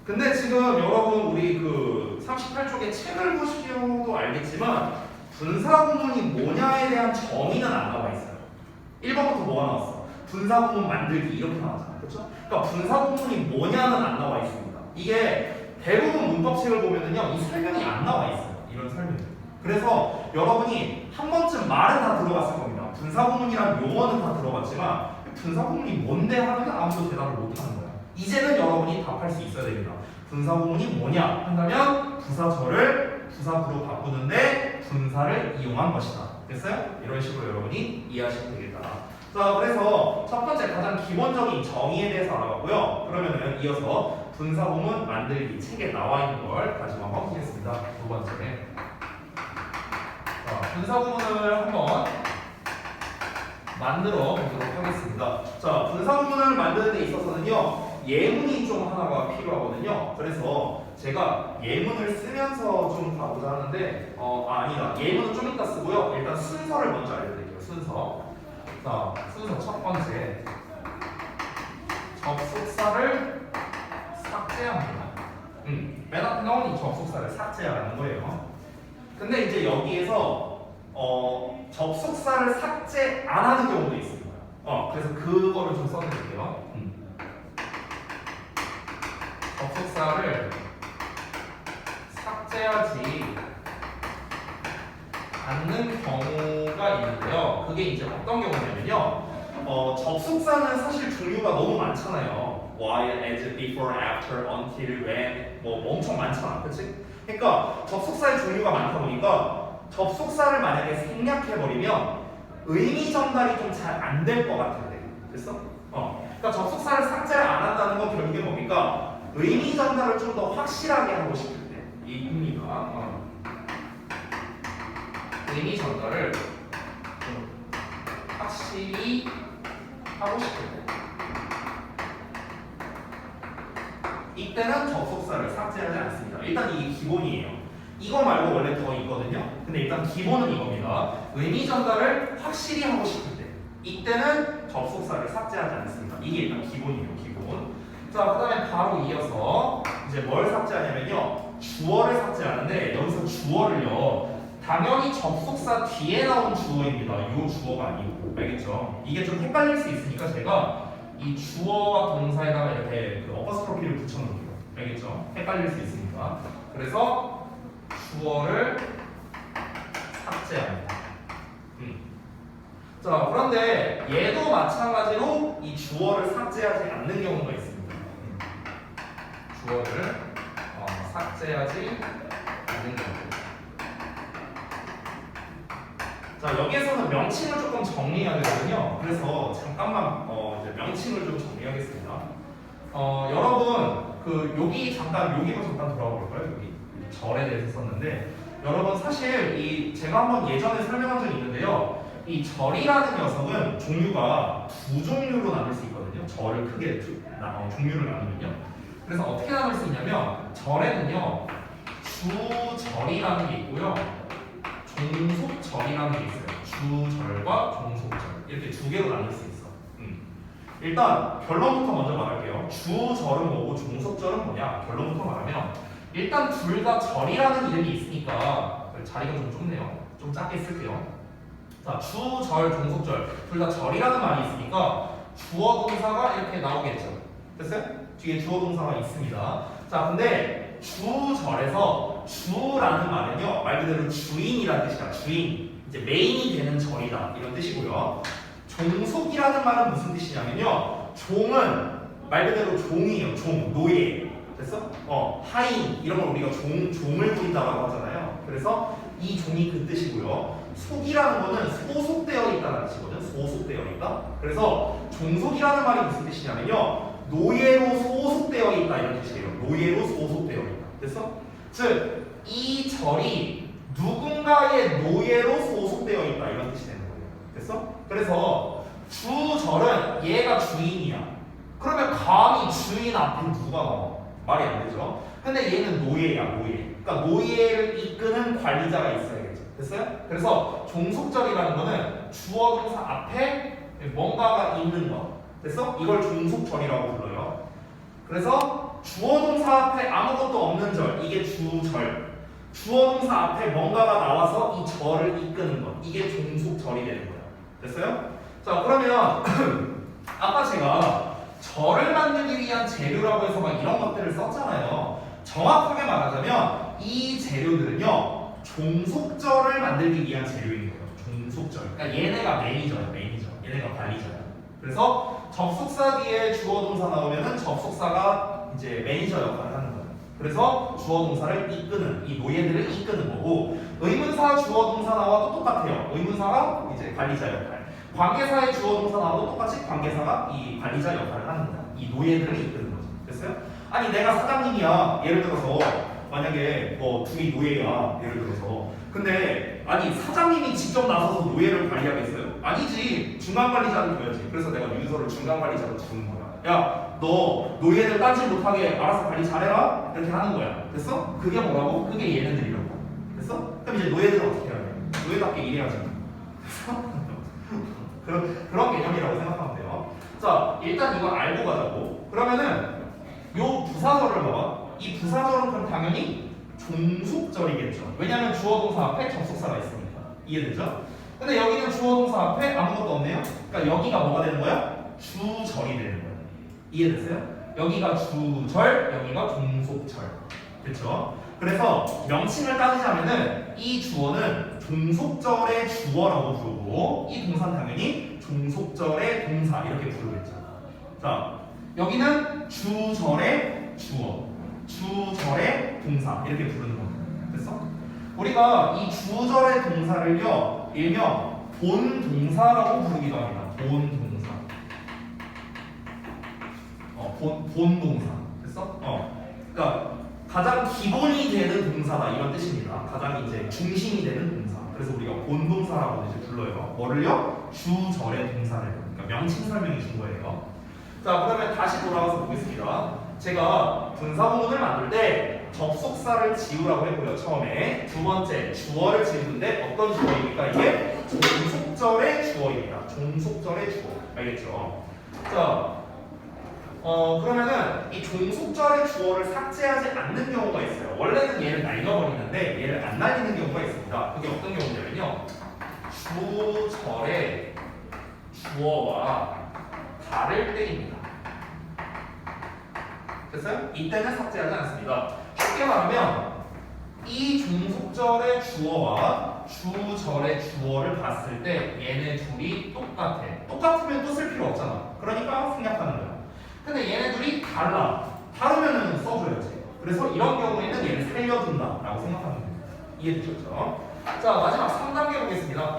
근데 지금 여러분 우리 그 38쪽에 책을 보시려도 알겠지만 분사 구문이 뭐냐에 대한 정의는 안 나와 있어요. 1번부터 뭐가 나왔어? 분사 구문 만들기 이렇게 나왔잖아요. 그렇죠? 그러니까 분사 구문이 뭐냐는 안 나와 있습니다. 이게 대부분 문법책을 보면은요 이 설명이 안 나와 있어요. 이런 설명이. 그래서 여러분이 한 번쯤 말은 다 들어갔을 겁니다. 분사 구문이란 용어는 다 들어갔지만 분사 구문이 뭔데 하면 아무도 대답을 못 하는 거야. 이제는 여러분이 답할 수 있어야 됩니다. 분사 구문이 뭐냐 한다면 부사절을 부사구로 바꾸는데 분사를 이용한 것이다. 됐어요? 이런 식으로 여러분이 이해하시면 되겠다. 자, 그래서 첫 번째 가장 기본적인 정의에 대해서 알아봤고요. 그러면은 이어서 분사구문 만들기 책에 나와 있는 걸 다시 한번 보겠습니다. 두 번째. 자, 분사구문을 한번 만들어 보도록 하겠습니다. 자, 분사구문을 만드는 데 있어서는요, 예문이 좀 하나가 필요하거든요. 그래서 제가 예문을 쓰면서 좀 가보자 하는데, 아니다. 예문은 좀 이따 쓰고요. 일단 순서를 먼저 알려드릴게요. 순서. 자, 순서 첫 번째. 접속사를 삭제합니다. 맨 앞에 나오는 이 접속사를 삭제하라는 거예요. 근데 이제 여기에서 접속사를 삭제 안 하는 경우도 있습니다. 그래서 그거를 좀 써드릴게요. 접속사를 삭제하지 않는 경우가 있는데요. 그게 이제 어떤 경우냐면요. 접속사는 사실 종류가 너무 많잖아요. while, as, before, after, until, when 뭐 엄청 많잖아. 그치? 그러니까 접속사의 종류가 많다 보니까 접속사를 만약에 생략해버리면 의미 전달이 좀 잘 안 될 것 같은데. 됐어? 그러니까 접속사를 삭제를 안 한다는 건 결국에 뭡니까? 의미 전달을 좀 더 확실하게 하고 싶을 때 이 의미가 의미 전달을 좀 확실히 하고 싶을 때 이때는 접속사를 삭제하지 않습니다. 일단 이게 기본이에요. 이거 말고 원래 더 있거든요. 근데 일단 기본은 이겁니다. 의미 전달을 확실히 하고 싶을 때 이때는 접속사를 삭제하지 않습니다. 이게 일단 기본이에요. 기본. 자, 그 다음에 바로 이어서 이제 뭘 삭제하냐면요, 주어를 삭제하는데 여기서 주어를요 당연히 접속사 뒤에 나온 주어입니다. 이 주어가 아니고. 알겠죠? 이게 좀 헷갈릴 수 있으니까 제가 이 주어와 동사에다가 이렇게 그 어퍼스트로피를 붙여놓을게요. 알겠죠? 헷갈릴 수 있으니까. 그래서 주어를 삭제합니다. 자, 그런데 얘도 마찬가지로 이 주어를 삭제하지 않는 경우가 있습니다. 주어를 삭제하지 않는 경우. 자, 여기에서는 명칭을 조금 정리해야 되거든요. 그래서 잠깐만 이제 명칭을 좀 정리하겠습니다. 여러분 여기로 잠깐 돌아가 볼까요? 여기 절에 대해서 썼는데, 여러분 사실 제가 한번 예전에 설명한 적이 있는데요. 이 절이라는 녀석은 종류가 두 종류로 나눌 수 있거든요. 절을 크게 종류를 나누면요. 그래서 어떻게 나눌 수 있냐면 절에는요 주절이라는 게 있고요, 종속절이라는 게 있어요. 주절과 종속절 이렇게 두 개로 나눌 수 있어. 일단 결론부터 먼저 말할게요. 주절은 뭐고 종속절은 뭐냐? 결론부터 말하면 일단 둘 다 절이라는 이름이 있으니까 자리가 좀 좁네요. 좀 작게 쓸게요. 자, 주절, 종속절 둘 다 절이라는 말이 있으니까 주어 동사가 이렇게 나오겠죠. 됐어요? 뒤에 주어 동사가 있습니다. 자, 근데 주절에서 주라는 말은요 말 그대로 주인이라는 뜻이야. 주인, 이제 메인이 되는 절이다 이런 뜻이고요. 종속이라는 말은 무슨 뜻이냐면요, 종은 말 그대로 종이에요. 종, 노예. 됐어? 하인 이런 걸 우리가 종을 부린다고 하잖아요. 그래서 이 종이 그 뜻이고요. 속이라는 거는 소속되어 있다는 뜻이거든. 소속되어 있다. 그래서 종속이라는 말이 무슨 뜻이냐면요, 노예로 소속되어 있다 이런 뜻이에요. 노예로 소속되어 있다. 됐어? 즉 이 절이 누군가의 노예로 소속되어 있다 이런 뜻이 되는 거예요. 됐어? 그래서 주절은 얘가 주인이야. 그러면 감히 주인 앞에 누가 나와? 말이 안 되죠. 근데 얘는 노예야, 노예. 그러니까 노예를 이끄는 관리자가 있어야겠죠. 됐어요? 그래서 종속절이라는 거는 주어 동사 앞에 뭔가가 있는 거. 됐어? 이걸 종속절이라고 불러요. 그래서 주어 동사 앞에 아무것도 없는 절, 이게 주절. 주어 동사 앞에 뭔가가 나와서 이 절을 이끄는 것, 이게 종속절이 되는 거예요. 됐어요? 자, 그러면 아까 제가 절을 만들기 위한 재료라고 해서 막 이런 것들을 썼잖아요. 정확하게 말하자면 이 재료들은요 종속절을 만들기 위한 재료인 거예요. 종속절. 그러니까 얘네가 매니저야, 매니저. 얘네가 관리자야. 그래서 접속사 뒤에 주어 동사 나오면은 접속사가 이제 매니저 역할을 하는 거예요. 그래서 주어 동사를 이끄는 이 노예들을 이끄는 거고 의문사 주어 동사 나와도 똑같아요. 의문사가 이제 관리자 역할. 관계사의 주어 동사 나와도 똑같이 관계사가 이 관리자 역할을 하는 거야. 이 노예들을 이끄는 거죠. 됐어요? 아니 내가 사장님이야. 예를 들어서 만약에 뭐 둘이 노예야. 예를 들어서 근데 아니 사장님이 직접 나서서 노예를 관리하겠어요? 아니지. 중간 관리자를 둬야지. 그래서 내가 유서를 중간 관리자로 두는 거야. 야, 너 노예를 딴짓 못하게 알아서 관리 잘해라. 이렇게 하는 거야. 됐어? 그게 뭐라고? 그게 얘네들이라고. 됐어? 그럼 이제 노예들은 어떻게 해야 돼? 노예답게 일해야지. 그런 개념이라고 생각하면 돼요. 자, 일단 이거 알고 가자고. 그러면은 요 부사절을 봐봐. 이 부사절은 그럼 당연히 종속절이겠죠. 왜냐하면 주어 동사 앞에 접속사가 있으니까. 이해되죠? 근데 여기는 주어 동사 앞에 아무것도 없네요. 그러니까 여기가 뭐가 되는 거야? 주절이 되는 거야. 이해됐어요? 여기가 주절, 여기가 종속절. 그렇죠? 그래서 명칭을 따지자면은 이 주어는 종속절의 주어라고 부르고 이 동사는 당연히 종속절의 동사 이렇게 부르겠죠. 자, 여기는 주절의 주어, 주절의 동사 이렇게 부르는 겁니다. 됐어? 우리가 이 주절의 동사를요 일명 본동사라고 부르기도 합니다. 본동사. 본동사. 됐어? 그러니까 가장 기본이 되는 동사다 이런 뜻입니다. 가장 이제 중심이 되는 동사. 그래서 우리가 본동사라고 이제 불러요. 뭐를요? 주절의 동사를. 그러니까 명칭 설명해 준 거예요. 자, 그러면 다시 돌아가서 보겠습니다. 제가 분사구문을 만들 때 접속사를 지우라고 했고요. 처음에 두 번째 주어를 지우는데 어떤 주어입니까? 이게 종속절의 주어입니다. 종속절의 주어. 알겠죠? 자. 그러면은 이 종속절의 주어를 삭제하지 않는 경우가 있어요. 원래는 얘를 날려버리는데 얘를 안 날리는 경우가 있습니다. 그게 어떤 경우냐면요. 주절의 주어와 다를 때입니다. 됐어요? 이때는 삭제하지 않습니다. 쉽게 말하면 이 종속절의 주어와 주절의 주어를 봤을 때 얘네 둘이 똑같아. 똑같으면 또 쓸 필요 없잖아. 그러니까 생략하는 거야. 근데 얘네들이 달라. 다르면은 써줘야지. 그래서 이런 경우에는 얘를 살려둔다 라고 생각하면 됩니다. 이해되셨죠? 자, 마지막 3단계 보겠습니다.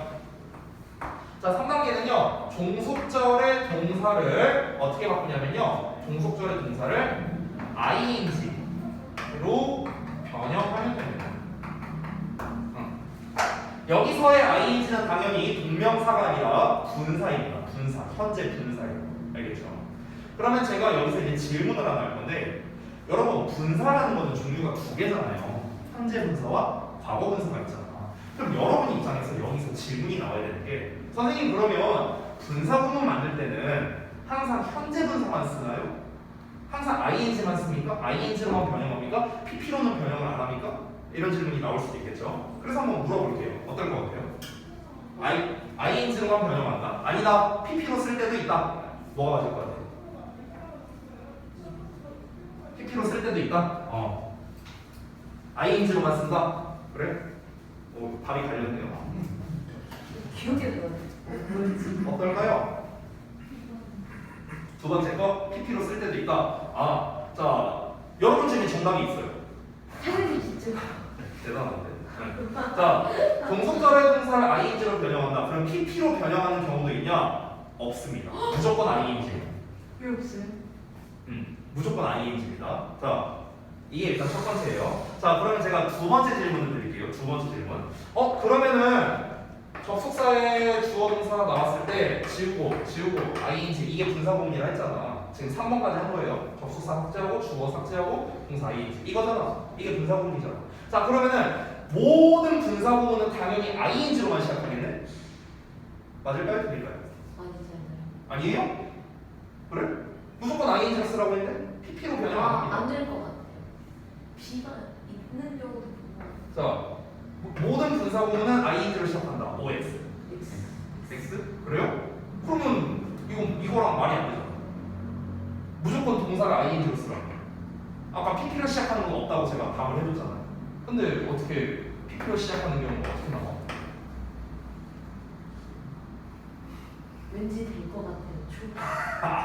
자, 3단계는요 종속절의 동사를 어떻게 바꾸냐면요 종속절의 동사를 ing로 변형하면 됩니다. 여기서의 ing는 당연히 동명사가 아니라 분사입니다. 분사. 현재 분사예요. 알겠죠? 그러면 제가 여기서 이제 질문을 하나 할 건데 여러분 분사라는 거는 종류가 두 개잖아요. 현재 분사와 과거 분사가 있잖아. 그럼 여러분 입장에서 여기서 질문이 나와야 되는 게 선생님 그러면 분사구문 만들 때는 항상 현재 분사만 쓰나요? 항상 ing만 씁니까? ing로만 변형합니까? pp로는 변형을 안 합니까? 이런 질문이 나올 수도 있겠죠. 그래서 한번 물어볼게요. 어떨 것 같아요? ing로만 변형한다. 아니다. pp로 쓸 때도 있다. 뭐가 맞을 것 같아요? pp로 쓸 때도 있다? ing로만 쓴다? 그래? 오, 답이 갈렸네요. 기억이 안 나. 뭐였지? 어떨까요? 두 번째 거 pp로 쓸 때도 있다. 자, 여러분 중에 정답이 있어요. 당연히 진짜. 대단한데. 자, 종속절의 동사를 ing로 변형한다. 그럼 pp로 변형하는 경우도 있냐? 없습니다. 무조건 ing입니다. 왜 없어요? 무조건 ing입니다. 자, 이게 일단 첫 번째예요. 자, 그러면 제가 두 번째 질문을 드릴게요. 두 번째 질문. 그러면은 접속사의 주어 동사가 나왔을 때 지우고 ing 이게 분사구문이라 했잖아. 지금 3번까지 한 거예요. 접속사 삭제하고 주어 삭제하고 동사 ing 이거잖아. 이게 분사구문이잖아. 자, 그러면은 모든 분사구문은 당연히 ing로만 시작하겠네. 맞을까요? 틀릴까요? 아니잖아요. 아니에요? 그래? 무조건 ing를 쓰라고 했는데 pp로 변형 안 합니다. 안 될 것 같아요. B가 있는 경우도 보고. 자, 모든 분사구문은 ing로 시작한다. OX. X? 그래요? 그러면 이거랑 말이 안 되잖아. 무조건 동사를 ing로 쓰라고. 아까 pp로 시작하는 건 없다고 제가 답을 해줬잖아요. 근데 어떻게 pp로 시작하는 경우가 어떻게 나와? 왠지 될 것 같아요.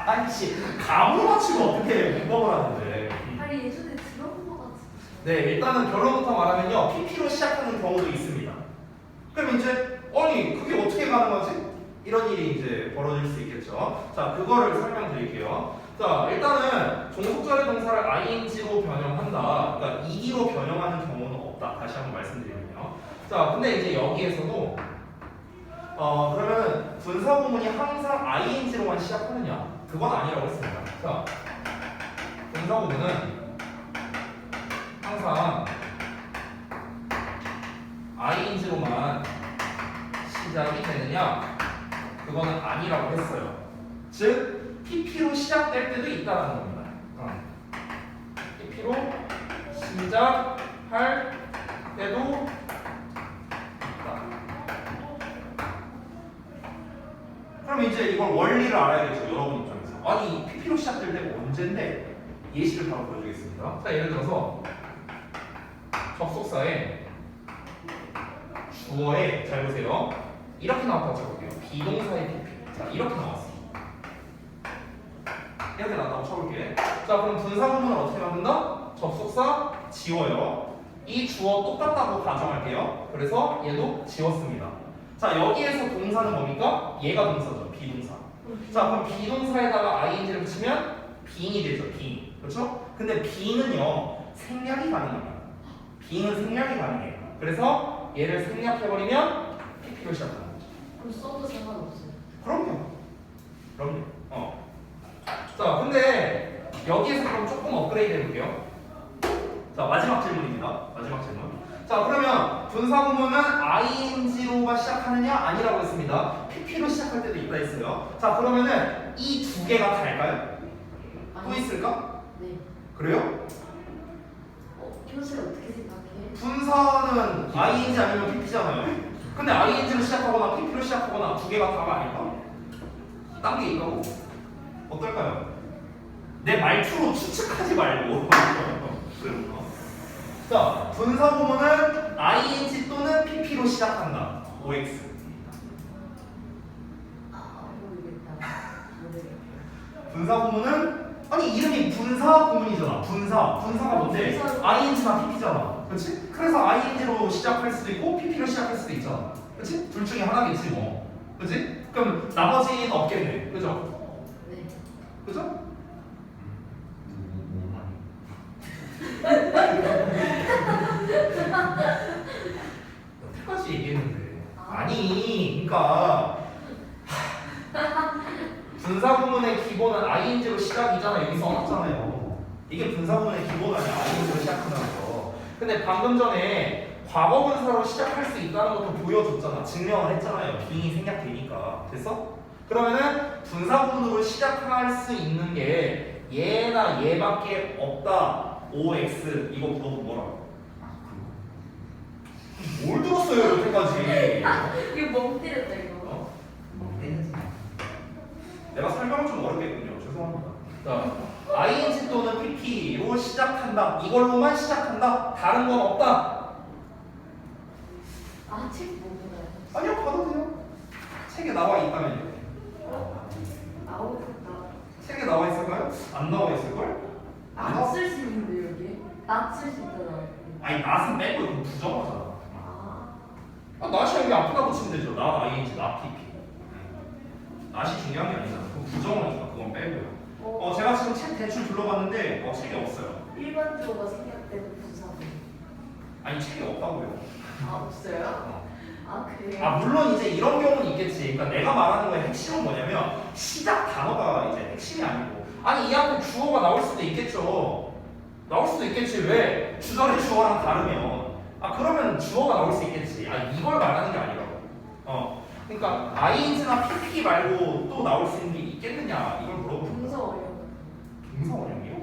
아니씨 감으로 맞추고 어떻게 문법을 하는데? 아니 예전에 들어본 것 같은데. 네, 일단은 결론부터 말하면요. PP로 시작하는 경우도 있습니다. 그럼 이제 아니 그게 어떻게 가능하지? 이런 일이 이제 벌어질 수 있겠죠. 자, 그거를 설명드릴게요. 자, 일단은 종속절의 동사를 ing로 변형한다. 그러니까 ed로 변형하는 경우는 없다. 다시 한번 말씀드리면요. 자, 근데 이제 여기에서도 그러면 분사 구문이 항상 ing로만 시작하느냐? 그건 아니라고 했습니다. 자, 분사 구문은 항상 ing로만 시작이 되느냐? 그거는 아니라고 했어요. 즉, PP로 시작될 때도 있다는 겁니다. PP로 시작할 때도 있다. 그럼 이제 이걸 원리를 알아야겠죠, 여러분 입장에서. 아니, PP로 시작될 때가 언젠데? 예시를 바로 보여주겠습니다. 자, 예를 들어서 접속사에 주어에 잘 보세요. 이렇게 나왔다고 쳐볼게요. 비동사의 PP. 자, 이렇게 나왔어. 이렇게 나왔다고 쳐볼게. 자, 그럼 분사 구문을 어떻게 만든다? 접속사 지워요. 이 주어 똑같다고 가정할게요. 그래서 얘도 지웠습니다. 자, 여기에서 동사는 뭡니까? 얘가 동사죠. 비동사. 자, 그럼 비동사에다가 ing를 붙이면 being이 되죠. being. 그렇죠? 근데 being은요, 생략이 가능합니다. being은 생략이 가능해요. 그래서 얘를 생략해버리면 PP로 시작하는 거죠. 그럼 써도 상관없어요. 그럼요. 자, 근데 여기에서 그럼 조금 업그레이드 해볼게요. 자, 마지막 질문입니다. 마지막 질문. 자, 그러면 분사 구문은 ing로가 시작하느냐? 아니라고 했습니다. PP로 시작할 때도 있다 했어요. 자, 그러면은 이 두 개가 달까요? 또 있을까? 네. 그래요? 교수를 어떻게 생각해? 분사는 ing 아니면 PP잖아요. 근데 ing로 시작하거나 PP로 시작하거나 두 개가 다가 아닐까? 딴 게 있다고? 어떨까요? 내 말투로 추측하지 말고. 자, 분사 구문은 ing 또는 pp로 시작한다. OX. 모르겠다. 분사 구문은 아니 이름이 분사 구문이잖아. 분사가 뭔데? ing나 pp잖아. 그렇지? 그래서 ing로 시작할 수도 있고 pp로 시작할 수도 있잖아. 그렇지? 둘 중에 하나겠지 뭐. 그렇지? 그럼 나머지는 없겠네. 그죠? 네. 그죠? 여태까지 얘기했는데 아니 그러니까 분사 구문의 기본은 ing로 시작이잖아. 여기 써놨잖아요. 이게 분사 구문의 기본 아니야. ing로 시작한다는 거. 근데 방금 전에 과거 분사로 시작할 수 있다는 것도 보여줬잖아. 증명을 했잖아요. being이 생략되니까. 됐어? 그러면은 분사 구문으로 시작할 수 있는 게 얘나 얘밖에 없다. OX 이거 물어보면 뭐라고? 뭘 들었어요 여태까지? 이거 멍 때렸다 이거. 내가 설명을 좀 어렵겠군요. 죄송합니다. 자, ing 또는 pp로 시작한다. 이걸로만 시작한다. 다른 건 없다. 책 못 보나요? 아니요, 봐도 돼요. 책에 나와 있다면요. 아웃다. 책에 나와 있을까요? 안 나와 있을걸? 낯쓸 수 있는데 여기? 낯쓸 수 있잖아. 아니, 낫은 빼고 이거 부정하잖아. 아. 낫이 여기 앞에다 붙이면 되죠. 낫 ing, 낫 pp. 낫이 중요한 게 아니잖아. 그럼 부정하니까 그건 빼고요. 제가 지금 책 대충 둘러봤는데 책이 없어요. 일반적으로 생략되는 부사분. 아니 책이 없다고요. 없어요? 그래요? 물론 이제 이런 경우는 있겠지. 그러니까 내가 말하는 거의 핵심은 뭐냐면 시작 단어가 이제 핵심이 아니고 아니 이 앞에 주어가 나올 수도 있겠죠. 나올 수도 있겠지. 왜? 주절의 주어랑 다르면 그러면 주어가 나올 수 있겠지. 이걸 말하는 게 아니라고. 그러니까 ing나 pp 말고 또 나올 수 있는 게 있겠느냐 이걸 물어보는 거야. 동사 어려워. 동사 원형이요?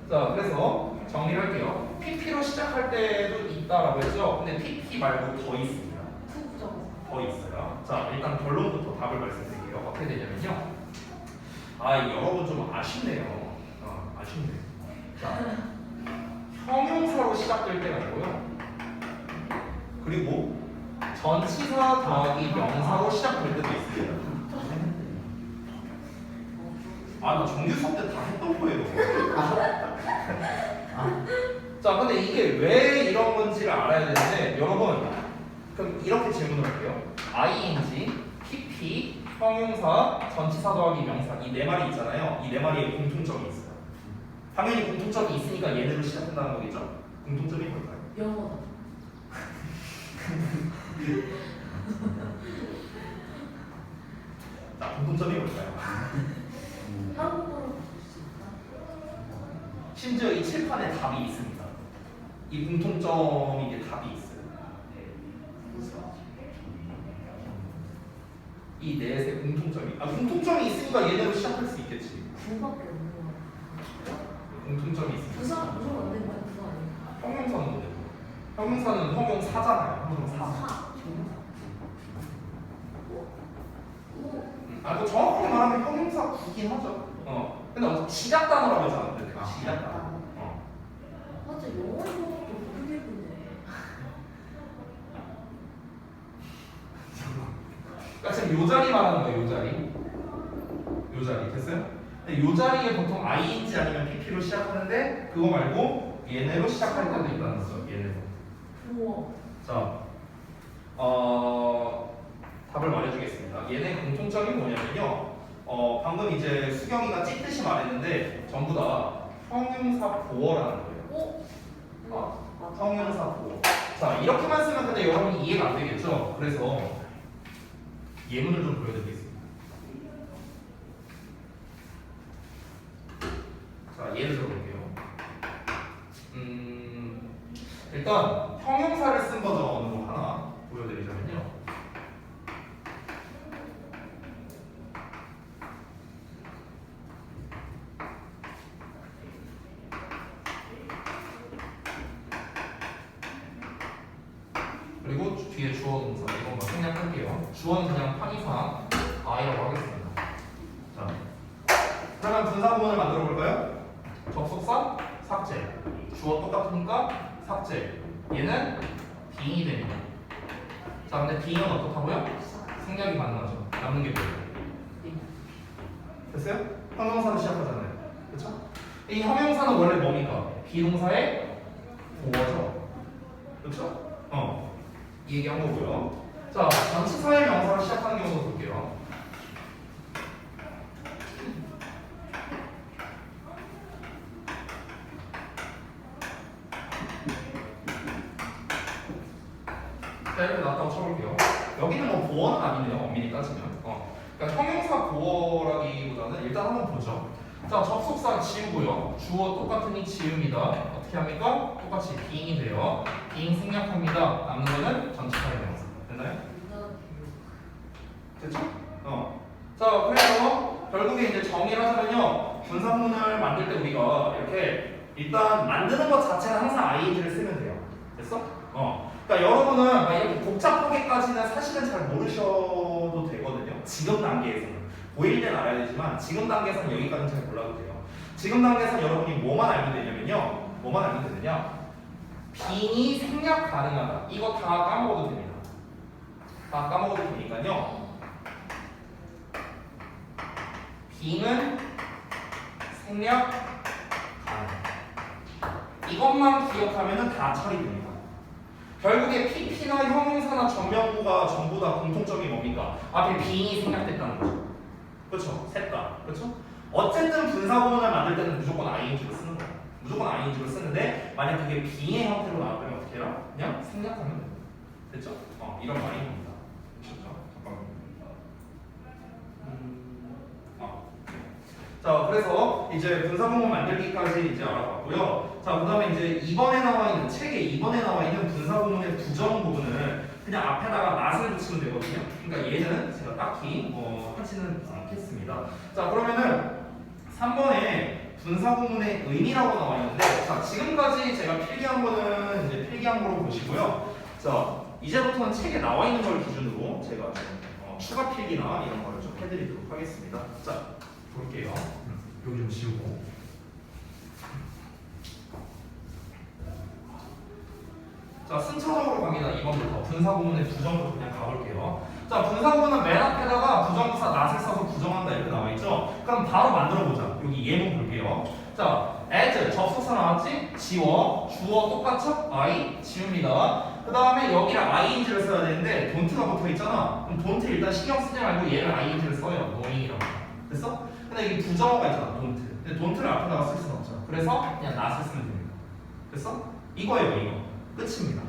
자, 그래서 정리를 할게요. pp로 시작할 때도 있다라고 했죠. 근데 pp 말고 더 있습니다. 투부정사. 더 있어요. 자, 일단 결론부터 답을 말씀드릴게요. 어떻게 되냐면요. 여러분 좀 아쉽네요. 아쉽네요. 자, 형용사로 시작될 때가 있고요. 그리고 전치사 더하기 명사로 시작될 때도 있습니다. 나 정규 수업 때 다 했던 거예요. 자, 근데 이게 왜 이런 건지를 알아야 되는데 여러분 그럼 이렇게 질문을 할게요. ing, pp, 형용사, 전치사 더하기 명사 이 네 마리 있잖아요. 이 네 마리에 공통점이 있어요. 당연히 공통점이 있으니까 얘네로 시작한다는 거겠죠? 공통점이 뭘까요? 영어다. 자, 공통점이 뭘까요? 한국어로 바꿀 수 있다. 심지어 이 칠판에 답이 있습니다. 이 공통점이 이제 답이 있어요. 이 넷의 공통점이 있으니까 얘네로 시작할 수 있겠지. 구밖에 없는 거 같아. 공통점이 있으니까. 부사 무조건 안 되는 거야? 그거 아니야? 형용사는 뭔데? 형용사는 형용사잖아요. 형용사. 사. 뭐 정확하게 말하면 형용사 구긴 하죠. 근데 어차피 시작 단어라고 하지 않는데 내가 시작 단어. 맞아, 영어 이거밖에 모르겠는데. 그러니까 지금 요 자리 말하는 거예요. 요 자리. 요 자리 됐어요? 근데 요 자리에 보통 ing 아니면 pp로 시작하는데 그거 말고 얘네로 시작할 때도 있다는 거죠. 얘네로. 우와. 자, 답을 말해주겠습니다. 얘네 공통점이 뭐냐면요. 방금 이제 수경이가 찢듯이 말했는데 전부 다 형용사 보어라는 거예요. 형용사 보어. 자, 이렇게만 쓰면 근데 여러분이 이해가 안 되겠죠? 그래서 예문을 좀 보여드리겠습니다. 자, 예를 들어볼게요. 일단 형용사를 쓴 버전으로 하나 보여드리자면요. 그리고 뒤에 주어 동사 이건 뭐 생략할게요. 주어는 그냥 편의상 I라고 하겠습니다. 자, 그러면 분사 구문을 만들어 볼까요? 접속사 삭제, 주어 똑같으니까 삭제. 얘는 being이 됩니다. 자, 근데 being은 어떻다고요? 생략이 가능하죠. 남는 게 뭐예요? 됐어요? 형용사로 시작하잖아요. 그렇죠? 이 형용사는 원래 뭡니까? 비동사의 보어죠. 그렇죠? 이 얘기한 거고요. 자, 전치사의 명사로 시작하는 경우도 볼게요. 자, 이렇게 나왔다고 쳐볼게요. 여기는 뭐 보어는 아니네요. 엄밀히 따지면. 그러니까 형용사 보어라기보다는 일단 한번 보죠. 자, 접속사 지우고요. 주어 똑같으니 지웁니다. 어떻게 합니까? 똑같이 being이 돼요. being 생략합니다. 남는 거는 전치사의 명사. 됐나요? 됐죠? 자, 그래서 결국에 이제 정의를 하자면요. 분사문을 만들 때 우리가 이렇게 일단 만드는 것 자체는 항상 ing를 쓰면 돼요. 됐어? 그러니까 여러분은 막 이렇게 복잡하게까지는 사실은 잘 모르셔도 되거든요. 지금 단계에서는. 고1 때는 알아야 되지만 지금 단계에서는 여기까지는 잘 몰라도 돼요. 지금 단계에서는 여러분이 뭐만 알면 되냐면요. 뭐만 알면 되느냐. being이 생략 가능하다. 이거 다 까먹어도 됩니다. 다 까먹어도 되니까요. being은 생략 가능. 이것만 기억하면 다 처리됩니다. 결국에 pp나 형용사나 전명구가 전부 다 공통점이 뭡니까? 앞에 being이 생략됐다는 거죠. 그렇죠? 셋 다. 그렇죠? 어쨌든 분사구문을 만들 때는 무조건 ing를 쓰는 거예요. 무조건 ing를 쓰는데 만약 그게 being의 형태로 나오면 어떻게 해요? 그냥 생략하면 됩니다. 됐죠? 이런 말이 됩니다. 그렇죠? 자, 그래서 이제 분사구문 만들기까지 이제 알아봤고요. 자, 그다음에 이제 2번에 나와 있는 책에 2번에 나와 있는 분사구문의 부정 부분을 그냥 앞에다가 낫을 붙이면 되거든요. 그러니까 얘는 제가 딱히 하지는 않겠습니다. 자, 그러면은 3번에 분사구문의 의미라고 나와 있는데, 자, 지금까지 제가 필기한 거는 이제 필기한 거로 보시고요. 자, 이제부터는 책에 나와 있는 걸 기준으로 제가 좀 추가 필기나 이런 거를 좀 해드리도록 하겠습니다. 자, 볼게요. 여기 좀 지우고. 자, 순차적으로 갑니다. 2번부터 분사구문의 부정부터 그냥 가볼게요. 자, 분사구문은 맨 앞에다가 부정부사 낫을 써서 부정한다 이렇게 나와 있죠. 그럼 바로 만들어 보자. 여기 예문 볼게요. 자, as 접속사 나왔지? 지워. 주어 똑같죠? I 지웁니다. 그 다음에 여기를 ing를 써야 되는데 don't가 붙어 있잖아. 그럼 don't 일단 신경 쓰지 말고 얘를 ing를 써요. knowing이라고. 됐어? 근데 이게 부정어가 있잖아. don't. 근데 don't를 앞에다가 쓸 수는 없잖아. 그래서 그냥 not을 쓰면 됩니다. 됐어? 이거예요, 이거. 끝입니다.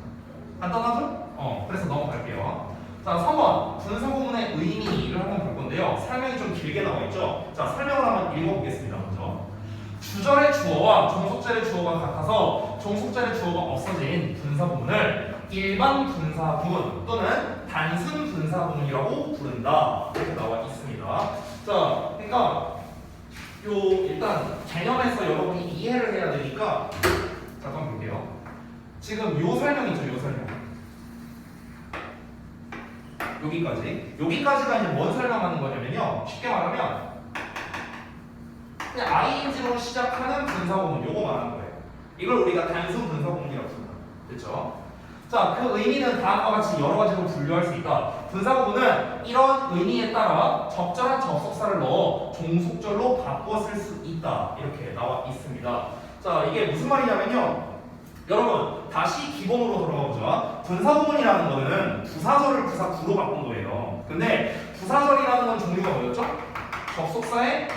간단하죠? 그래서 넘어갈게요. 자, 3번. 분사구문의 의미를 한번 볼 건데요. 설명이 좀 길게 나와 있죠? 자, 설명을 한번 읽어보겠습니다, 먼저. 주절의 주어와 종속절의 주어가 같아서 종속절의 주어가 없어진 분사구문을 일반 분사구문 또는 단순 분사구문이라고 부른다. 이렇게 나와 있습니다. 자, 그러니까 요 일단 개념에서 여러분이 이해를 해야 되니까 잠깐 볼게요. 지금 요 설명이죠, 요 설명. 여기까지가 이제 뭔 설명하는 거냐면요. 쉽게 말하면 그냥 ing로 시작하는 분사구문 요거 말하는 거예요. 이걸 우리가 단순 분사구문이라고 부른다. 됐죠? 자, 그 의미는 다음과 같이 여러 가지로 분류할 수 있다. 분사구문은 이런 의미에 따라 적절한 접속사를 넣어 종속절로 바꾸어 쓸 수 있다. 이렇게 나와 있습니다. 자, 이게 무슨 말이냐면요. 여러분 다시 기본으로 돌아가 보자. 분사구문이라는 거는 부사절을 부사구로 바꾼 거예요. 근데 부사절이라는 건 종류가 뭐였죠? 접속사의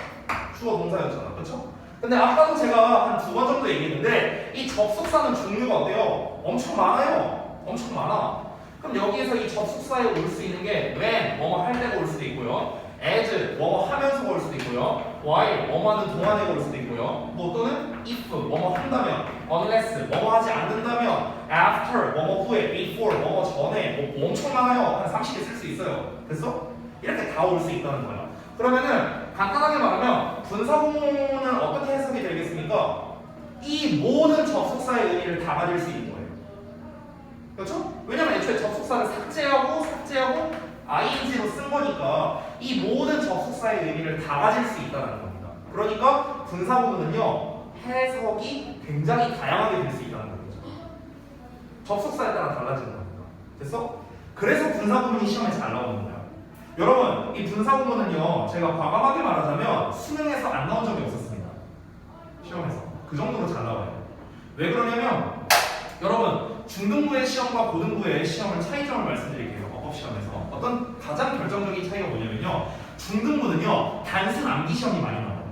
주어 동사였잖아. 그렇죠? 근데 아까도 제가 한 2번 정도 얘기했는데 이 접속사는 종류가 어때요? 엄청 많아요. 엄청 많아. 그럼 여기에서 이 접속사에 올 수 있는 게 when 뭐뭐 할 때가 올 수도 있고요. as 뭐뭐 하면서가 올 수도 있고요. while 뭐뭐 하는 동안에 올 수도 있고요. 뭐 또는 if 뭐뭐 한다면, unless 뭐뭐 하지 않는다면, after 뭐뭐 후에, before 뭐뭐 전에 뭐 엄청 많아요. 한 30개 쓸 수 있어요. 됐어? 이렇게 다 올 수 있다는 거야. 그러면은 간단하게 말하면 분사구문은 어떻게 해석이 되겠습니까? 이 모든 접속사의 의미를 다 가질 수 있는 거예요. 그렇죠? 왜냐면 애초에 접속사를 삭제하고 ing로 쓴 거니까 이 모든 접속사의 의미를 다 가질 수 있다는 겁니다. 그러니까 분사구문은요 해석이 굉장히 다양하게 될 수 있다는 거죠. 접속사에 따라 달라지는 겁니다. 됐어? 그래서 분사구문이 시험에 잘 나오는 거야. 여러분 이 분사구문은요 제가 과감하게 말하자면 수능에서 안 나온 적이 없었습니다. 시험에서 그 정도로 잘 나와요. 왜 그러냐면 여러분 중등부의 시험과 고등부의 시험을 차이점을 말씀드릴게요. 시험에서 어떤 가장 결정적인 차이가 뭐냐면요. 중등부는요 단순 암기 시험이 많이 나와요.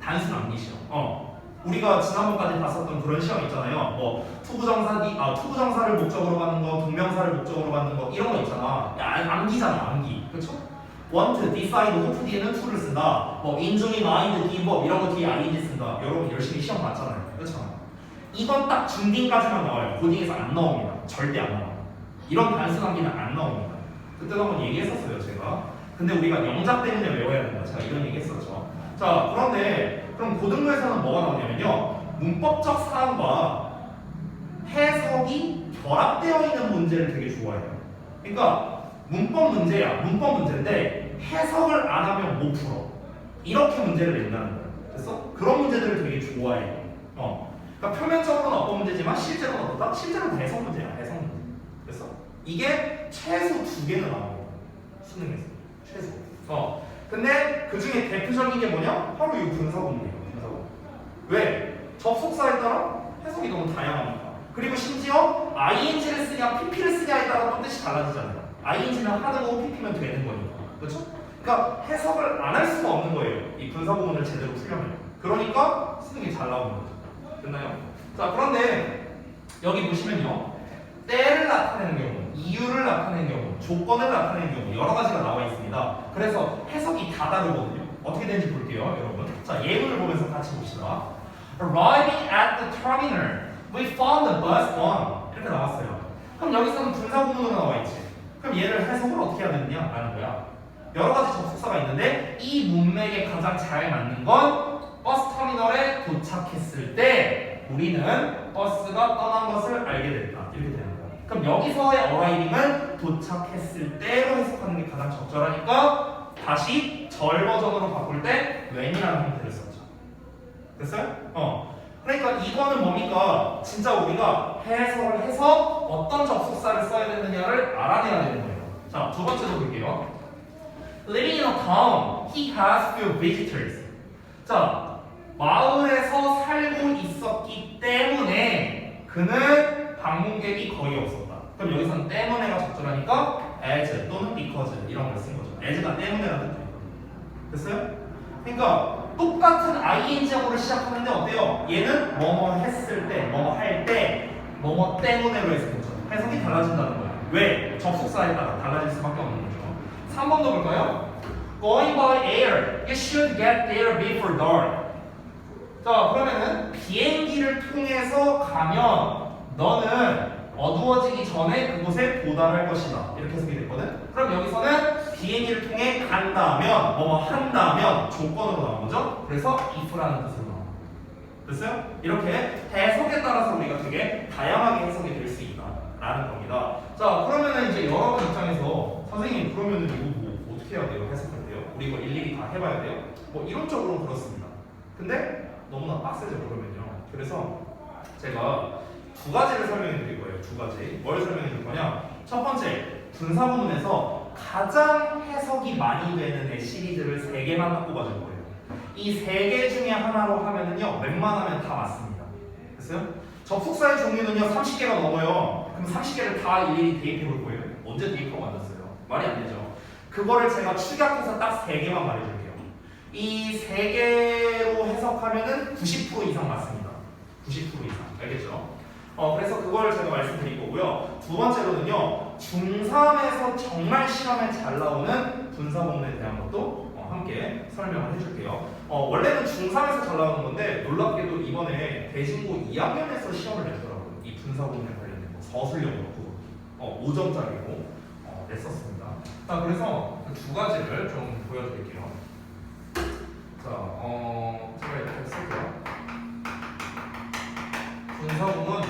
단순 암기 시험. 우리가 지난번까지 봤었던 그런 시험 있잖아요. 뭐 투부정사를 목적으로 받는 거, 동명사를 목적으로 받는 거 이런 거 있잖아. 암기잖아, 암기. 그렇죠? want, decide, hope 뒤에는 to를 쓴다. 뭐 enjoy, mind, give up 이런 거 뒤에 ing 쓴다. 여러분 열심히 시험 봤잖아요. 그렇죠? 이건 딱 중딩까지만 나와요. 고딩에서 안 나옵니다. 절대 안 나와요. 이런 단순 암기는 안 나옵니다. 그때도 한번 얘기했었어요, 제가. 근데 우리가 영작 때문에 외워야 된다. 제가 이런 얘기 했었죠. 자, 그런데 그럼 고등부에서는 뭐가 나오냐면요. 문법적 사항과 해석이 결합되어 있는 문제를 되게 좋아해요. 그러니까 문법 문제야. 문법 문제인데 해석을 안 하면 못 풀어. 이렇게 문제를 낸다는 거예요. 됐어? 그런 문제들을 되게 좋아해요. 그러니까 표면적으로는 어떤 문제지만 실제로는 어떻다? 실제로는 해석 문제야. 해석 문제. 됐어? 이게 최소 2개는 나와요. 수능에서. 최소. 근데 그 중에 대표적인 게 뭐냐? 바로 이 분사구문이에요. 분사구문. 왜? 접속사에 따라 해석이 너무 다양하니까. 그리고 심지어 ing를 쓰냐 pp를 쓰냐에 따라 또 뜻이 달라지잖아요. ing는 하는 거고 pp면 되는 거니까. 그렇죠? 그러니까 해석을 안 할 수가 없는 거예요. 이 분사구문을 제대로 풀려면. 그러니까 수능이 잘 나오는 거죠. 됐나요? 자, 그런데 여기 보시면요. 때를 나타내는 경우, 이유를 나타내는 경우, 조건을 나타내는 경우 여러 가지가 나와 있습니다. 그래서 해석이 다 다르거든요. 어떻게 되는지 볼게요, 여러분. 자, 예문을 보면서 같이 봅시다. Arriving at the terminal, we found the bus on. 이렇게 나왔어요. 그럼 여기서는 분사구문으로 나와 있지. 그럼 얘를 해석을 어떻게 해야 되느냐라는 거야. 여러 가지 접속사가 있는데 이 문맥에 가장 잘 맞는 건 버스 터미널에 도착했을 때 우리는 버스가 떠난 것을 알게 됐다. 이렇게 되는 거야. 그럼 여기서의 arriving은 도착했을 때로 해석하는 게 가장 적절하니까 다시 절 버전으로 바꿀 때 when이라는 형태를 썼죠. 됐어요? 그러니까 이거는 뭡니까? 진짜 우리가 해석을 해서 어떤 접속사를 써야 되느냐를 알아내야 되는 거예요. 자, 두 번째도 볼게요. Living in a town, he has few visitors. 자, 마을에서 살고 있었기 때문에 그는 방문객이 거의 없었다. 그럼 여기서는 때문에가 적절하니까 as 또는 because 이런 걸 쓴 거죠. as가 때문에라는 뜻도 있거든요. 됐어요? 그러니까 똑같은 ing하고를 시작하는데 어때요? 얘는 뭐뭐 했을 때, 뭐뭐 할 때, 뭐뭐 때문에로 해서 거죠. 해석이 달라진다는 거예요. 왜? 접속사에 따라 달라질 수밖에 없는 거죠. 3번도 볼까요? Going by air, you should get there before dark. 자, 그러면은 비행기를 통해서 가면 너는 어두워지기 전에 그곳에 도달할 것이다. 이렇게 해석이 됐거든. 그럼 여기서는 비행기를 통해 간다면, 뭐뭐 한다면 조건으로 나온 거죠. 그래서 if라는 뜻으로 나온 거예요. 됐어요? 이렇게 해석에 따라서 우리가 되게 다양하게 해석이 될 수 있다라는 겁니다. 자, 그러면은 이제 여러분 입장에서 선생님 그러면은 이거 뭐 어떻게 해야 돼요? 해석할 때요? 우리 이거 일일이 다 해봐야 돼요? 뭐 이론적으로는 그렇습니다. 근데 너무나 빡세죠 그러면요. 그래서 제가 두 가지를 설명해 드릴 거예요. 두 가지. 뭘 설명해 드릴 거냐? 첫 번째, 분사구문에서 가장 해석이 많이 되는 애 시리즈를 3개만 갖고 가줄 거예요. 이 3개 중에 하나로 하면은요, 웬만하면 다 맞습니다. 됐어요? 접속사의 종류는요, 30개가 넘어요. 그럼 30개를 다 일일이 대입해 볼 거예요. 언제 대입하고 앉았어요? 말이 안 되죠. 그거를 제가 축약해서 딱 3개만 말해줄게요. 이 3개로 해석하면은 90% 이상 맞습니다. 90% 이상. 알겠죠? 그래서 그거를 제가 말씀드릴 거고요. 두 번째로는요, 중3에서 정말 시험에 잘 나오는 분사구문에 대한 것도 함께 설명을 해줄게요. 원래는 중3에서 잘 나오는 건데 놀랍게도 이번에 대신고 2학년에서 시험을 냈더라고요. 이 분사구문에 관련된 거 서술형으로 그거 5점짜리로 냈었습니다. 자, 그래서 그 두 가지를 좀 보여드릴게요. 자, 제가 이렇게 쓸게요. 분사구문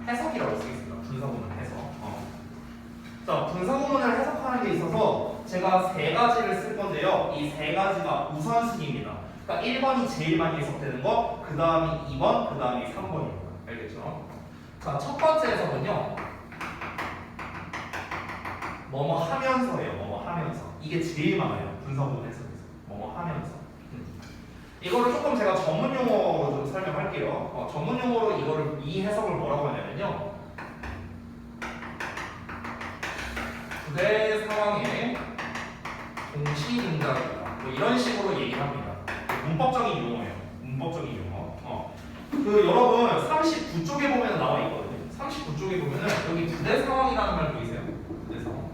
해석이라고 쓰겠습니다. 분사구문 해석. 자, 분사구문을 해석하는 데 있어서 제가 3가지를 쓸 건데요. 이 3가지가 우선순위입니다. 그러니까 1번이 제일 많이 해석되는 거, 그 다음이 2번, 그 다음이 3번입니다. 알겠죠? 자, 첫 번째 해석은요. 뭐뭐 하면서예요. 뭐뭐 하면서. 이게 제일 많아요. 분사구문 해석에서. 뭐뭐 하면서. 이거를 조금 제가 전문 용어로 좀 설명할게요. 전문 용어로 이 해석을 뭐라고 하냐면요. 부대 상황에 동시 등장이다. 뭐 이런 식으로 얘기를 합니다. 문법적인 용어예요. 문법적인 용어. 여러분 39쪽에 보면 나와 있거든요. 39쪽에 보면은 여기 부대 상황이라는 말 보이세요? 부대 상황.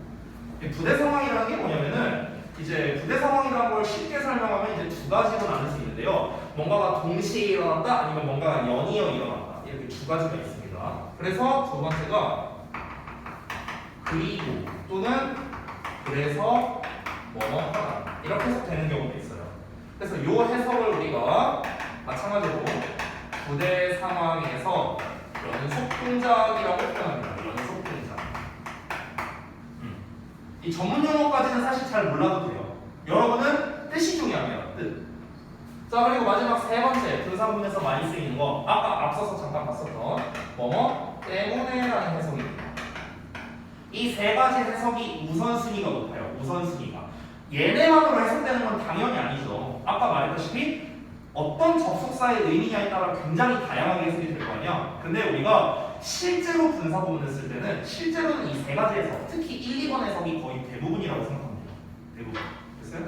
이 부대 상황이라는 게 뭐냐면은 이제 부대 상황이라는 걸 쉽게 설명하면 이제 두 가지로 나눌 수 있는데요. 뭔가가 동시에 일어났다, 아니면 뭔가가 연이어 일어났다. 이렇게 두 가지가 있습니다. 그래서 두 번째가 그리고 또는 그래서 뭐뭐 하다 이렇게 해석되는 경우도 있어요. 그래서 이 해석을 우리가 마찬가지로 부대 상황에서 연속 동작이라고 표현합니다. 연속 동작. 이 전문 용어까지는 사실 잘 몰라도 돼요. 여러분은 뜻이 중요합니다. 뜻. 자, 그리고 마지막 세 번째 분사구문에서 많이 쓰이는 거, 아까 앞서서 잠깐 봤었던 뭐뭐 때문에라는 해석입니다. 이 3가지 해석이 우선순위가 높아요. 우선순위가. 얘네만으로 해석되는 건 당연히 아니죠. 아까 말했다시피 어떤 접속사의 의미냐에 따라 굉장히 다양하게 해석이 될 거 아니야. 근데 우리가 실제로 분사구문을 쓸 때는 실제로는 이 3가지 해석, 특히 1, 2번 해석이 거의 대부분이라고 생각합니다. 대부분. 됐어요?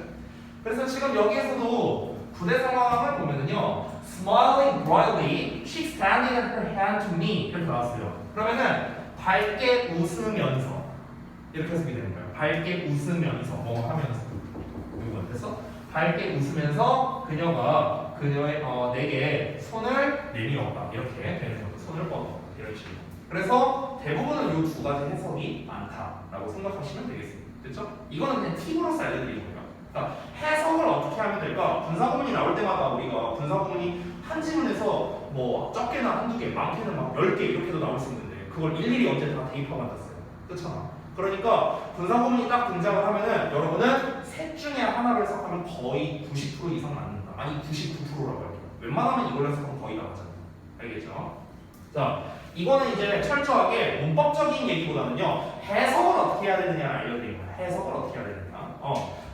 그래서 지금 여기에서도 부대 상황을 보면은요, smiling brightly, she extended her hand to me 이렇게 나왔어요. 그러면은 밝게 웃으면서 이렇게 해석이 되는 거예요. 밝게 웃으면서 뭐 하면서 이거 됐어? 밝게 웃으면서 그녀가 내게 손을 내밀었다 이렇게 되는 거죠. 손을 뻗어 이런 식으로. 그래서 대부분은 이 두 가지 해석이 많다라고 생각하시면 되겠습니다. 됐죠? 이거는 그냥 팁으로서 알려드리는 거예요. 그러니까 해석을 어떻게 하면 될까? 분사구문이 나올 때마다 우리가 분사구문이 한 지문에서 뭐 적게나 한두 개, 많게는 막 10개 이렇게도 나올 수 있는데 그걸 일일이 언제 다 대입하고 앉았어요. 그렇잖아. 그러니까 분사구문이 딱 등장을 하면은 여러분은 셋 중에 하나를 해석하면 거의 90% 이상 맞는다. 아니 99%라고 할게요. 웬만하면 이걸 해석하면 거의 다 맞잖아요. 알겠죠? 자, 이거는 이제 철저하게 문법적인 얘기보다는요 해석을 어떻게 해야 되느냐를 알려드립니다. 해석을 어떻게 해야 되느냐.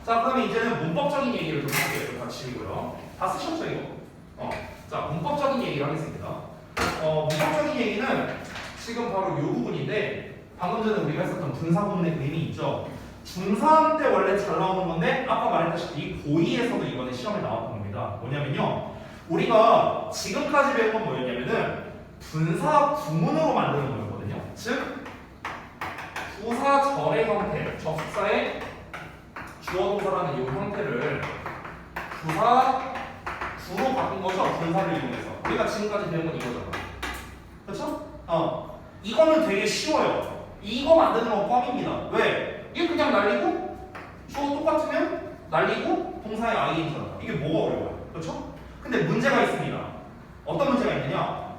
자, 그러면 이제는 문법적인 얘기를 좀 할게요. 같이고요. 다 쓰셨죠 이거? 자, 문법적인 얘기를 하겠습니다. 문법적인 얘기는 지금 바로 이 부분인데 방금 전에 우리가 했었던 분사구문의 의미 있죠? 중3 때 원래 잘 나오는 건데 아까 말했다시피 고2에서도 이번에 시험에 나왔던 겁니다. 뭐냐면요. 우리가 지금까지 배운 건 뭐였냐면은 분사 구문으로 만드는 거였거든요. 즉 부사절의 형태, 접속사의 주어동사라는 이 형태를 부사 구로 바꾼 거죠. 분사를 이용해서. 우리가 지금까지 배운 건 이거잖아. 그렇죠? 이거는 되게 쉬워요. 이거 만드는 건 껌입니다. 왜? 이게 그냥 날리고 주어 똑같으면 날리고 동사의 ing잖아. 이게 뭐가 어려워요? 그렇죠? 근데 문제가 있습니다. 어떤 문제가 있느냐?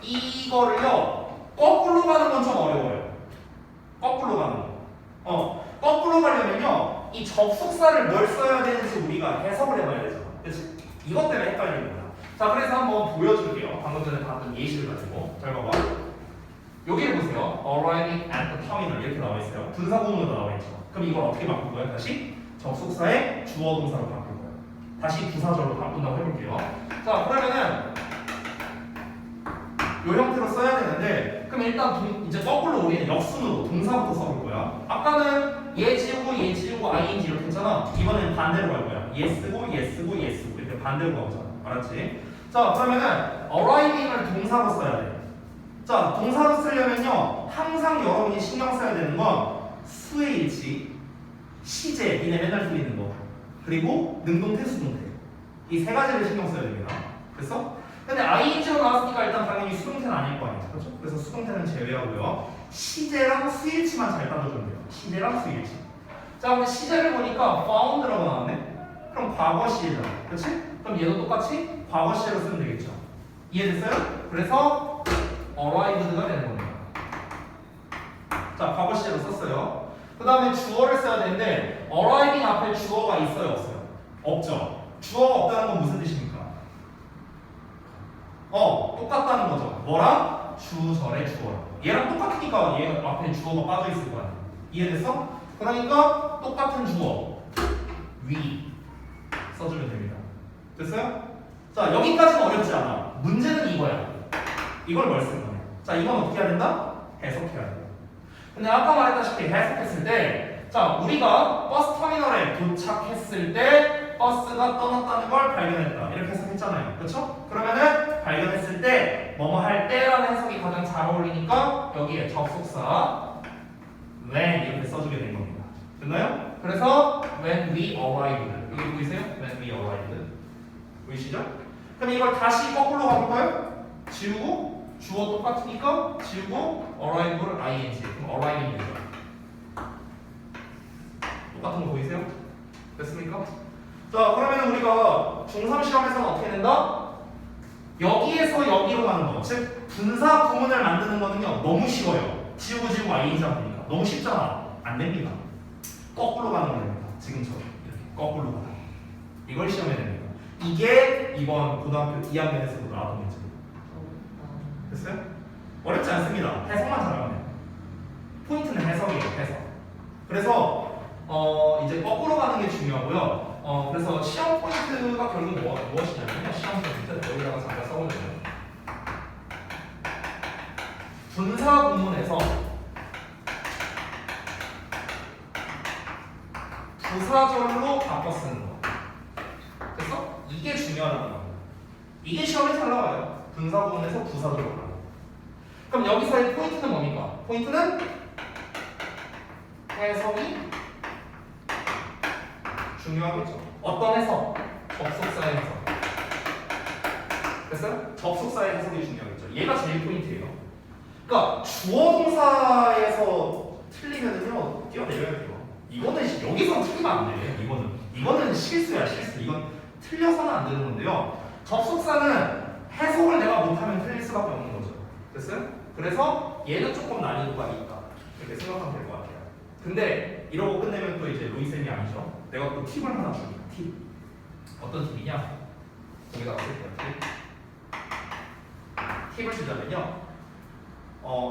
이거를요 거꾸로 가는 건 좀 어려워요. 거꾸로 가는 거. 거꾸로 가려면요 이 접속사를 뭘 써야 되는지 우리가 해석을 해봐야 되잖아. 그렇지? 이것 때문에 헷갈리는 거야. 자, 그래서 한번 보여줄게요. 방금 전에 봤던 예시를 가지고. 잘 봐봐. 여기를 보세요. Arriving at the terminal 이렇게 나와 있어요. 분사구문으로 나와 있죠. 그럼 이걸 어떻게 바꿀 거예요? 다시 접속사의 주어 동사로 바꿀 거예요. 다시 부사절로 바꾼다고 해볼게요. 자, 그러면은 이 형태로 써야 되는데, 그럼 일단 이제 거꾸로 우리는 역순으로 동사부터 써볼 거야. 아까는 얘 지우고 ing 이렇게 했잖아. 이번엔 반대로 갈 거야. 얘 쓰고 이렇게 반대로 가보자. 알았지? 자, 그러면은 arriving을 동사로 써야 돼. 자, 동사로 쓰려면요 항상 여러분이 신경 써야 되는 건 수의 일치, 시제, 니네 맨날 틀리는 거, 그리고 능동태, 수동태 이 세 가지를 신경 써야 됩니다. 됐어? 근데 ing로 나왔으니까 일단 당연히 수동태는 아닐 거 아니죠. 그렇죠? 그래서 수동태는 제외하고요 시제랑 수일치만 잘 따져주면 돼요. 시제랑 수일치. 자, 근데 시제를 보니까 found라고 나왔네? 그럼 과거 시제잖아. 그렇지? 그럼 얘도 똑같이 과거 시제로 쓰면 되겠죠. 이해됐어요? 그래서 arrived가 되는 겁니다. 자, 과거 시제로 썼어요. 그 다음에 주어를 써야 되는데 arriving 앞에 주어가 있어요, 없어요? 없죠. 주어가 없다는 건 무슨 뜻입니까? 똑같다는 거죠. 뭐랑? 주절의 주어랑. 얘랑 똑같으니까 얘 앞에 주어가 빠져 있을 거야. 이해됐어? 그러니까 똑같은 주어 위 써주면 됩니다. 됐어요? 자, 여기까지는 어렵지 않아. 문제는 이거야. 이걸 뭘 쓸 거냐? 자, 이건 어떻게 해야 된다? 해석해야 돼. 근데 아까 말했다시피 해석했을 때, 자, 우리가 버스 터미널에 도착했을 때 버스가 떠났다는 걸 발견했다. 이렇게 해석했잖아요. 그렇죠? 그러면은 발견했을 때 뭐뭐 할 때라는 해석이 가장 잘 어울리니까 여기에 접속사 when 이렇게 써주게 된 겁니다. 됐나요? 그래서 when we arrived 여기 보이세요? when we arrived 보이시죠? 그럼 이걸 다시 거꾸로 가볼까요? 지우고 주어 똑같으니까 지우고 arrive를 ing 그럼 arriving 되죠. 똑같은 거 보이세요? 됐습니까? 자, 그러면 우리가 중3 시험에서는 어떻게 된다? 여기에서 여기로 가는 거, 즉 분사 구문을 만드는 거는요 너무 쉬워요. 지우고 ing 하니까 너무 쉽잖아. 안 됩니다. 거꾸로 가는 겁니다. 지금처럼 이렇게 거꾸로 가는 거. 이걸 시험에 냅니다. 이게 이번 고등학교 2학년에서도 나왔던 문제입니다. 됐어요? 어렵지 않습니다. 해석만 잘하면 돼요. 포인트는 해석이에요. 해석. 그래서 이제 거꾸로 가는 게 중요하고요. 그래서 시험 포인트가 결국 무엇이냐면요. 시험 포인트 여기다가 잠깐 써보려면 분사 구문에서 부사절로 바꿔 쓰는 거. 그래서 이게 중요하다는 겁니다. 이게 시험에 잘 나와요. 분사 구문에서 부사절로 가는 거. 그럼 여기서의 포인트는 뭡니까? 포인트는 해석이 중요하겠죠. 어떤 해석? 접속사의 해석. 됐어요? 접속사의 해석이 중요하겠죠. 얘가 제일 포인트예요. 그러니까 주어 동사에서 틀리면은요 뛰어내려야 돼요. 이거는 여기서 틀리면 안 돼. 이거는 실수야, 실수. 이건 틀려서는 안 되는 건데요. 접속사는 해석을 내가 못하면 틀릴 수밖에 없는 거죠. 됐어요? 그래서 얘는 조금 난이도가 있다. 이렇게 생각하면 될 것 같아요. 근데 이러고 끝내면 또 이제 로이쌤이 아니죠. 내가 또 팁을 하나 줍니다. 팁. 어떤 팁이냐? 여기다가 쓸게요. 팁을 주자면요.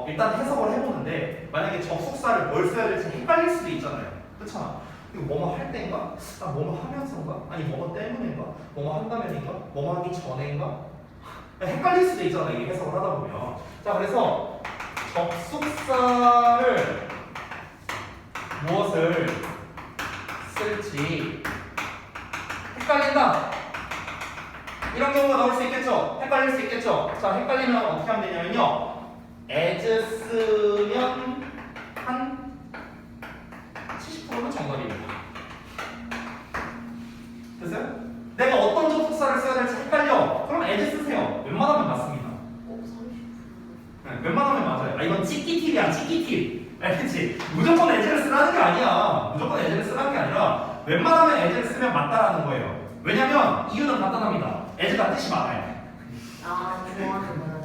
일단 해석을 해보는데 만약에 접속사를 뭘 써야 될지 헷갈릴 수도 있잖아요. 그렇잖아. 이거 뭐뭐 할 때인가? 아 뭐뭐 하면서인가? 아니 뭐뭐 때문인가? 뭐뭐 한다면인가? 뭐뭐 하기 전인가? 헷갈릴 수도 있잖아 이게 해석을 하다 보면. 자 그래서 접속사를 무엇을 쓸지 헷갈린다. 이런 경우가 나올 수 있겠죠? 헷갈릴 수 있겠죠? 자 헷갈리면 어떻게 하면 되냐면요. as 쓰면 한 70%는 정답입니다. 됐어요? 내가 어떤 접속사를 써야 될지 헷갈려. 그럼 as 쓰세요. 웬만하면 맞습니다. 30%. 네, 웬만하면 맞아요. 아 이건 찍기 팁이야, 찍기 팁. 알겠지? 무조건 as를 쓰라는 게 아니야. 무조건 as를 쓰라는 게 아니라 웬만하면 as를 쓰면 맞다라는 거예요. 왜냐면 이유는 간단합니다. as가 뜻이 많아요. 아, 좋아하는 거야.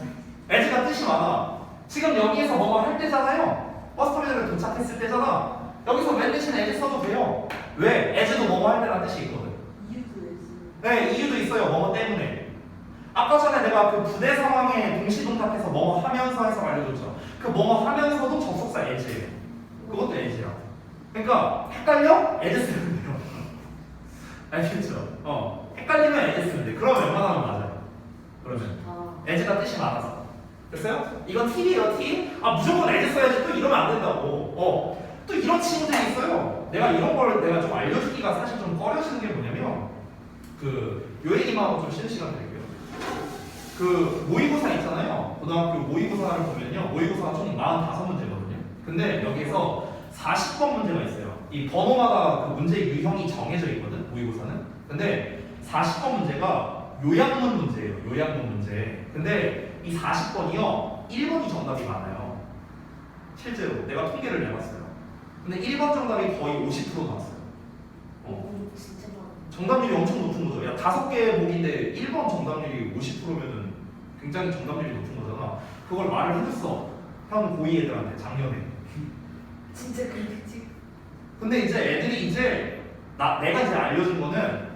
as가 뜻이 많아. 지금 여기에서 뭐뭐 할 때잖아요. 버스터미널에 도착했을 때잖아. 여기서 when 대신에 as 써도 돼요. 왜? as도 뭐뭐 할 때라는 뜻이 있거든. 이유도 있어. 네, 이유도 있어요. 뭐뭐 때문에. 아까 전에 내가 그 부대 상황에 동시동작해서 뭐뭐 하면서 해서 알려줬죠. 그 뭐뭐 하면서도 접속사 as예요. 그것도 as야. 그러니까 헷갈려? as 쓰면 돼요. 알겠죠? 헷갈리면 as 쓰면 돼. 그러면 웬만하면 맞아요. 그러면 아, as가 뜻이 많아서. 됐어요? 이건 팁이에요, 팁. 아 무조건 as 써야지 또 이러면 안 된다고. 또 이런 친구들이 있어요. 내가 이런 걸 내가 좀 알려주기가 사실 좀 꺼려지는 게 뭐냐면 요 얘기만 하고 좀 쉬는 시간 드릴게요. 그 모의고사 있잖아요. 고등학교 모의고사를 보면요. 모의고사가 총 45문제거든요. 근데 여기서 40번 문제가 있어요. 이 번호마다 그 문제 유형이 정해져 있거든. 모의고사는. 근데 40번 문제가 요약문 문제예요. 요약문 문제. 근데 이 40번이요. 1번이 정답이 많아요. 실제로 내가 통계를 내봤어요. 근데 1번 정답이 거의 50% 나왔어요. 진짜 많아. 정답률이 엄청 높은 거죠. 야, 5개 보기인데 1번 정답률이 50%면은 굉장히 정답률이 높은 거잖아. 그걸 말을 해줬어. 형 고2 애들한테 작년에. 진짜 그렇겠지. 근데 이제 애들이 이제 내가 이제 알려준 거는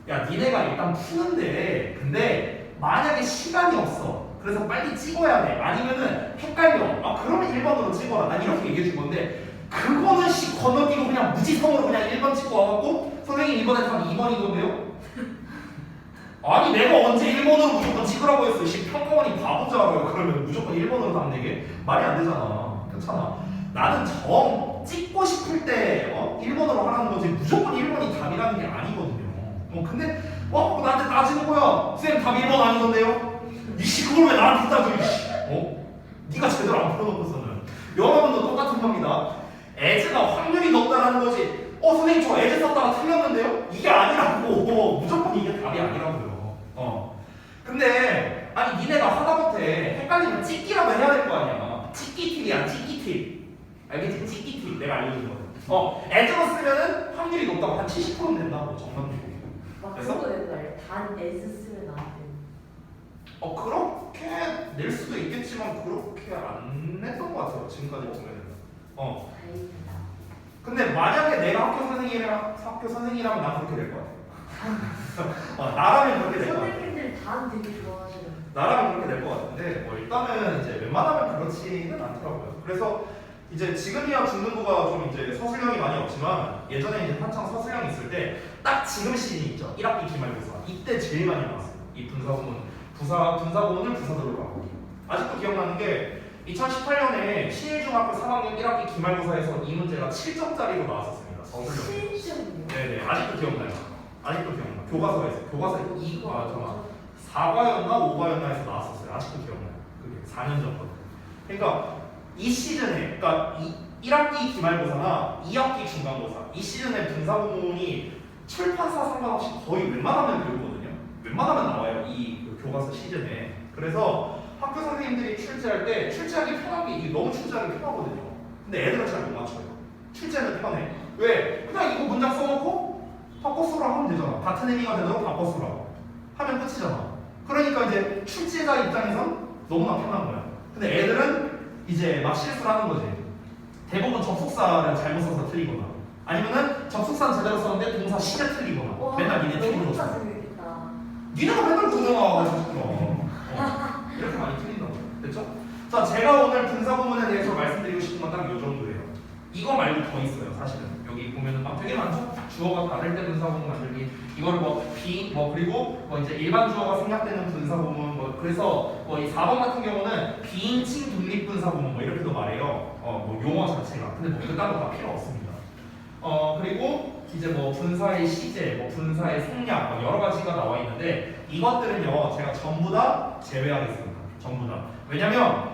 야, 니네가 일단 푸는데 근데 만약에 시간이 없어. 그래서 빨리 찍어야 돼. 아니면은 헷갈려. 아, 그러면 1번으로 찍어라. 난 이렇게 얘기해 준 건데 그거는 건너뛰고 그냥 무지성으로 그냥 1번 찍고 와갖고 선생님 이번에 답 2번이던데요? 아니 내가 언제 1번으로 무조건 찍으라고 했어. 평가원이 바본 줄 알아요. 그러면 무조건 1번으로 답 내게? 말이 안 되잖아. 그렇잖아. 나는 찍고 싶을 때 1번으로 하라는 거지 무조건 1번이 답이라는 게 아니거든요. 근데 나한테 따지는 거야. 쌤 답 1번 아니던데요? 이씨 그걸 왜 나한테 따져? 네가 제대로 안 풀어놓고서는. 여러분도 똑같은 겁니다. as가 확률이 높다라는 거지. 선생님 저 as 썼다가 틀렸는데요? 이게 아니라고. 무조건 이게 답이 아니라고요. 근데 아니 니네가 하다못해 헷갈리면 찍기라도 해야 될 거 아니야. 찍기 팁이야, 찍기 팁. 알겠지? 찍기 팁 내가 알려준 거. as로 쓰면은 확률이 높다고 한 70%는 된다고 정답률이. 막 그래서? 그거 내도 알려. 단 S 쓰면 나한테. 그렇게 낼 수도 있겠지만 그렇게 안 냈던 것 같아요. 지금까지 보면은. 다행이다. 근데 만약에 내가 학교 선생이라면 난 그렇게 될 것 같아. 나라면 그렇게 될 것 같아. 선생님들 단 되게 좋아하시는. 나라면 그렇게 될 것 같은데 일단은 이제 웬만하면 그렇지는 않더라고요. 그래서 이제 지금이야 중등부가 좀 이제 서술형이 많이 없지만 예전에 이제 한창 서술형 있을 때 딱 지금 시즌이 있죠. 1학기 기말고사 이때 제일 많이 나왔어요. 이 분사구문 분사구문을 부사들로 하고 아직도 기억나는 게 2018년에 신일중학교 3학년 1학기 기말고사에서 이 문제가 7점짜리로 나왔었습니다. 서술형. 실점이요. 네네 아직도 기억나요. 아직도 기억나. 교과서에 있어요. 교과서에 4과였나 5과였나 해서 나왔었어요. 아직도 기억나요. 그게 4년 전거든요. 그러니까 이 시즌에 그러니까 1학기 기말고사나 2학기 중간고사 이 시즌에 분사구문이 출판사 상관없이 거의 웬만하면 배우거든요. 웬만하면 나와요. 이 교과서 시즌에. 그래서 학교 선생님들이 출제할 때 출제하기 편하게 이게 너무 출제하기 편하거든요. 근데 애들은 잘 못 맞춰요. 출제는 편해. 왜? 그냥 이거 문장 써놓고 바꿔 쓰라 하면 되잖아. 같은 의미가 되도록 바꿔 쓰라 하면 끝이잖아. 그러니까 이제 출제자 입장에선 너무나 편한 거야. 근데 애들은 이제 막 실수를 하는 거지. 대부분 접속사를 잘못 써서 틀리거나 아니면은 접속사는 제대로 썼는데 동사 시제 틀리거나 와, 맨날 니네 틀린 거 너무 써. 재밌겠다. 니네가 맨날 그러잖아. 이렇게 많이 틀린다고. 됐죠? 자, 제가 오늘 분사구문에 대해서 말씀드리고 싶은 건 딱 이 정도예요. 이거 말고 더 있어요, 사실은. 여기 보면은 막 되게 많죠? 주어가 다를 때 분사구문 만들기. 이거를 그리고 이제 일반 주어가 생략되는 분사구문 그래서 이 4번 같은 경우는 비인칭 독립 분사구문 이렇게도 말해요. 용어 자체가. 근데 그딴 거 다 필요 없습니다. 그리고 이제 분사의 시제, 분사의 생략 여러 가지가 나와 있는데 이것들은요 제가 전부 다 제외하겠습니다. 전부 다. 왜냐면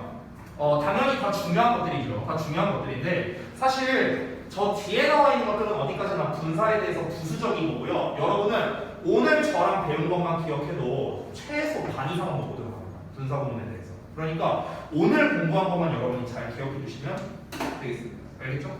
당연히 다 중요한 것들이죠. 다 중요한 것들인데 사실 저 뒤에 나와 있는 것들은 어디까지나 분사에 대해서 부수적인 거고요. 여러분은 오늘 저랑 배운 것만 기억해도 최소 반 이상은 먹고 들어갑니다. 분사구문에 대해서. 그러니까 오늘 공부한 것만 여러분이 잘 기억해 주시면 되겠습니다. 알겠죠?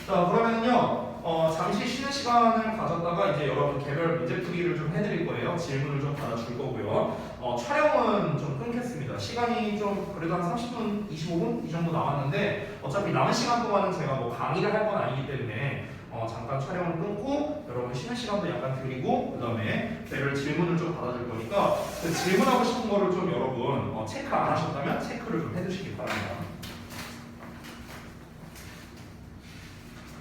자 그러면은요 잠시 쉬는 시간을 가졌다가 이제 여러분 개별 문제 풀이를 좀 해드릴 거예요. 질문을 좀 받아줄 거고요. 촬영은 좀 끊겠습니다. 시간이 좀 그래도 한 30분, 25분 이 정도 남았는데 어차피 남은 시간 동안은 제가 강의를 할 건 아니기 때문에 잠깐 촬영을 끊고 여러분 쉬는 시간도 약간 드리고 그 다음에 개별 질문을 좀 받아줄 거니까 그 질문하고 싶은 거를 좀 여러분 체크 안 하셨다면 체크를 좀 해주시기 바랍니다.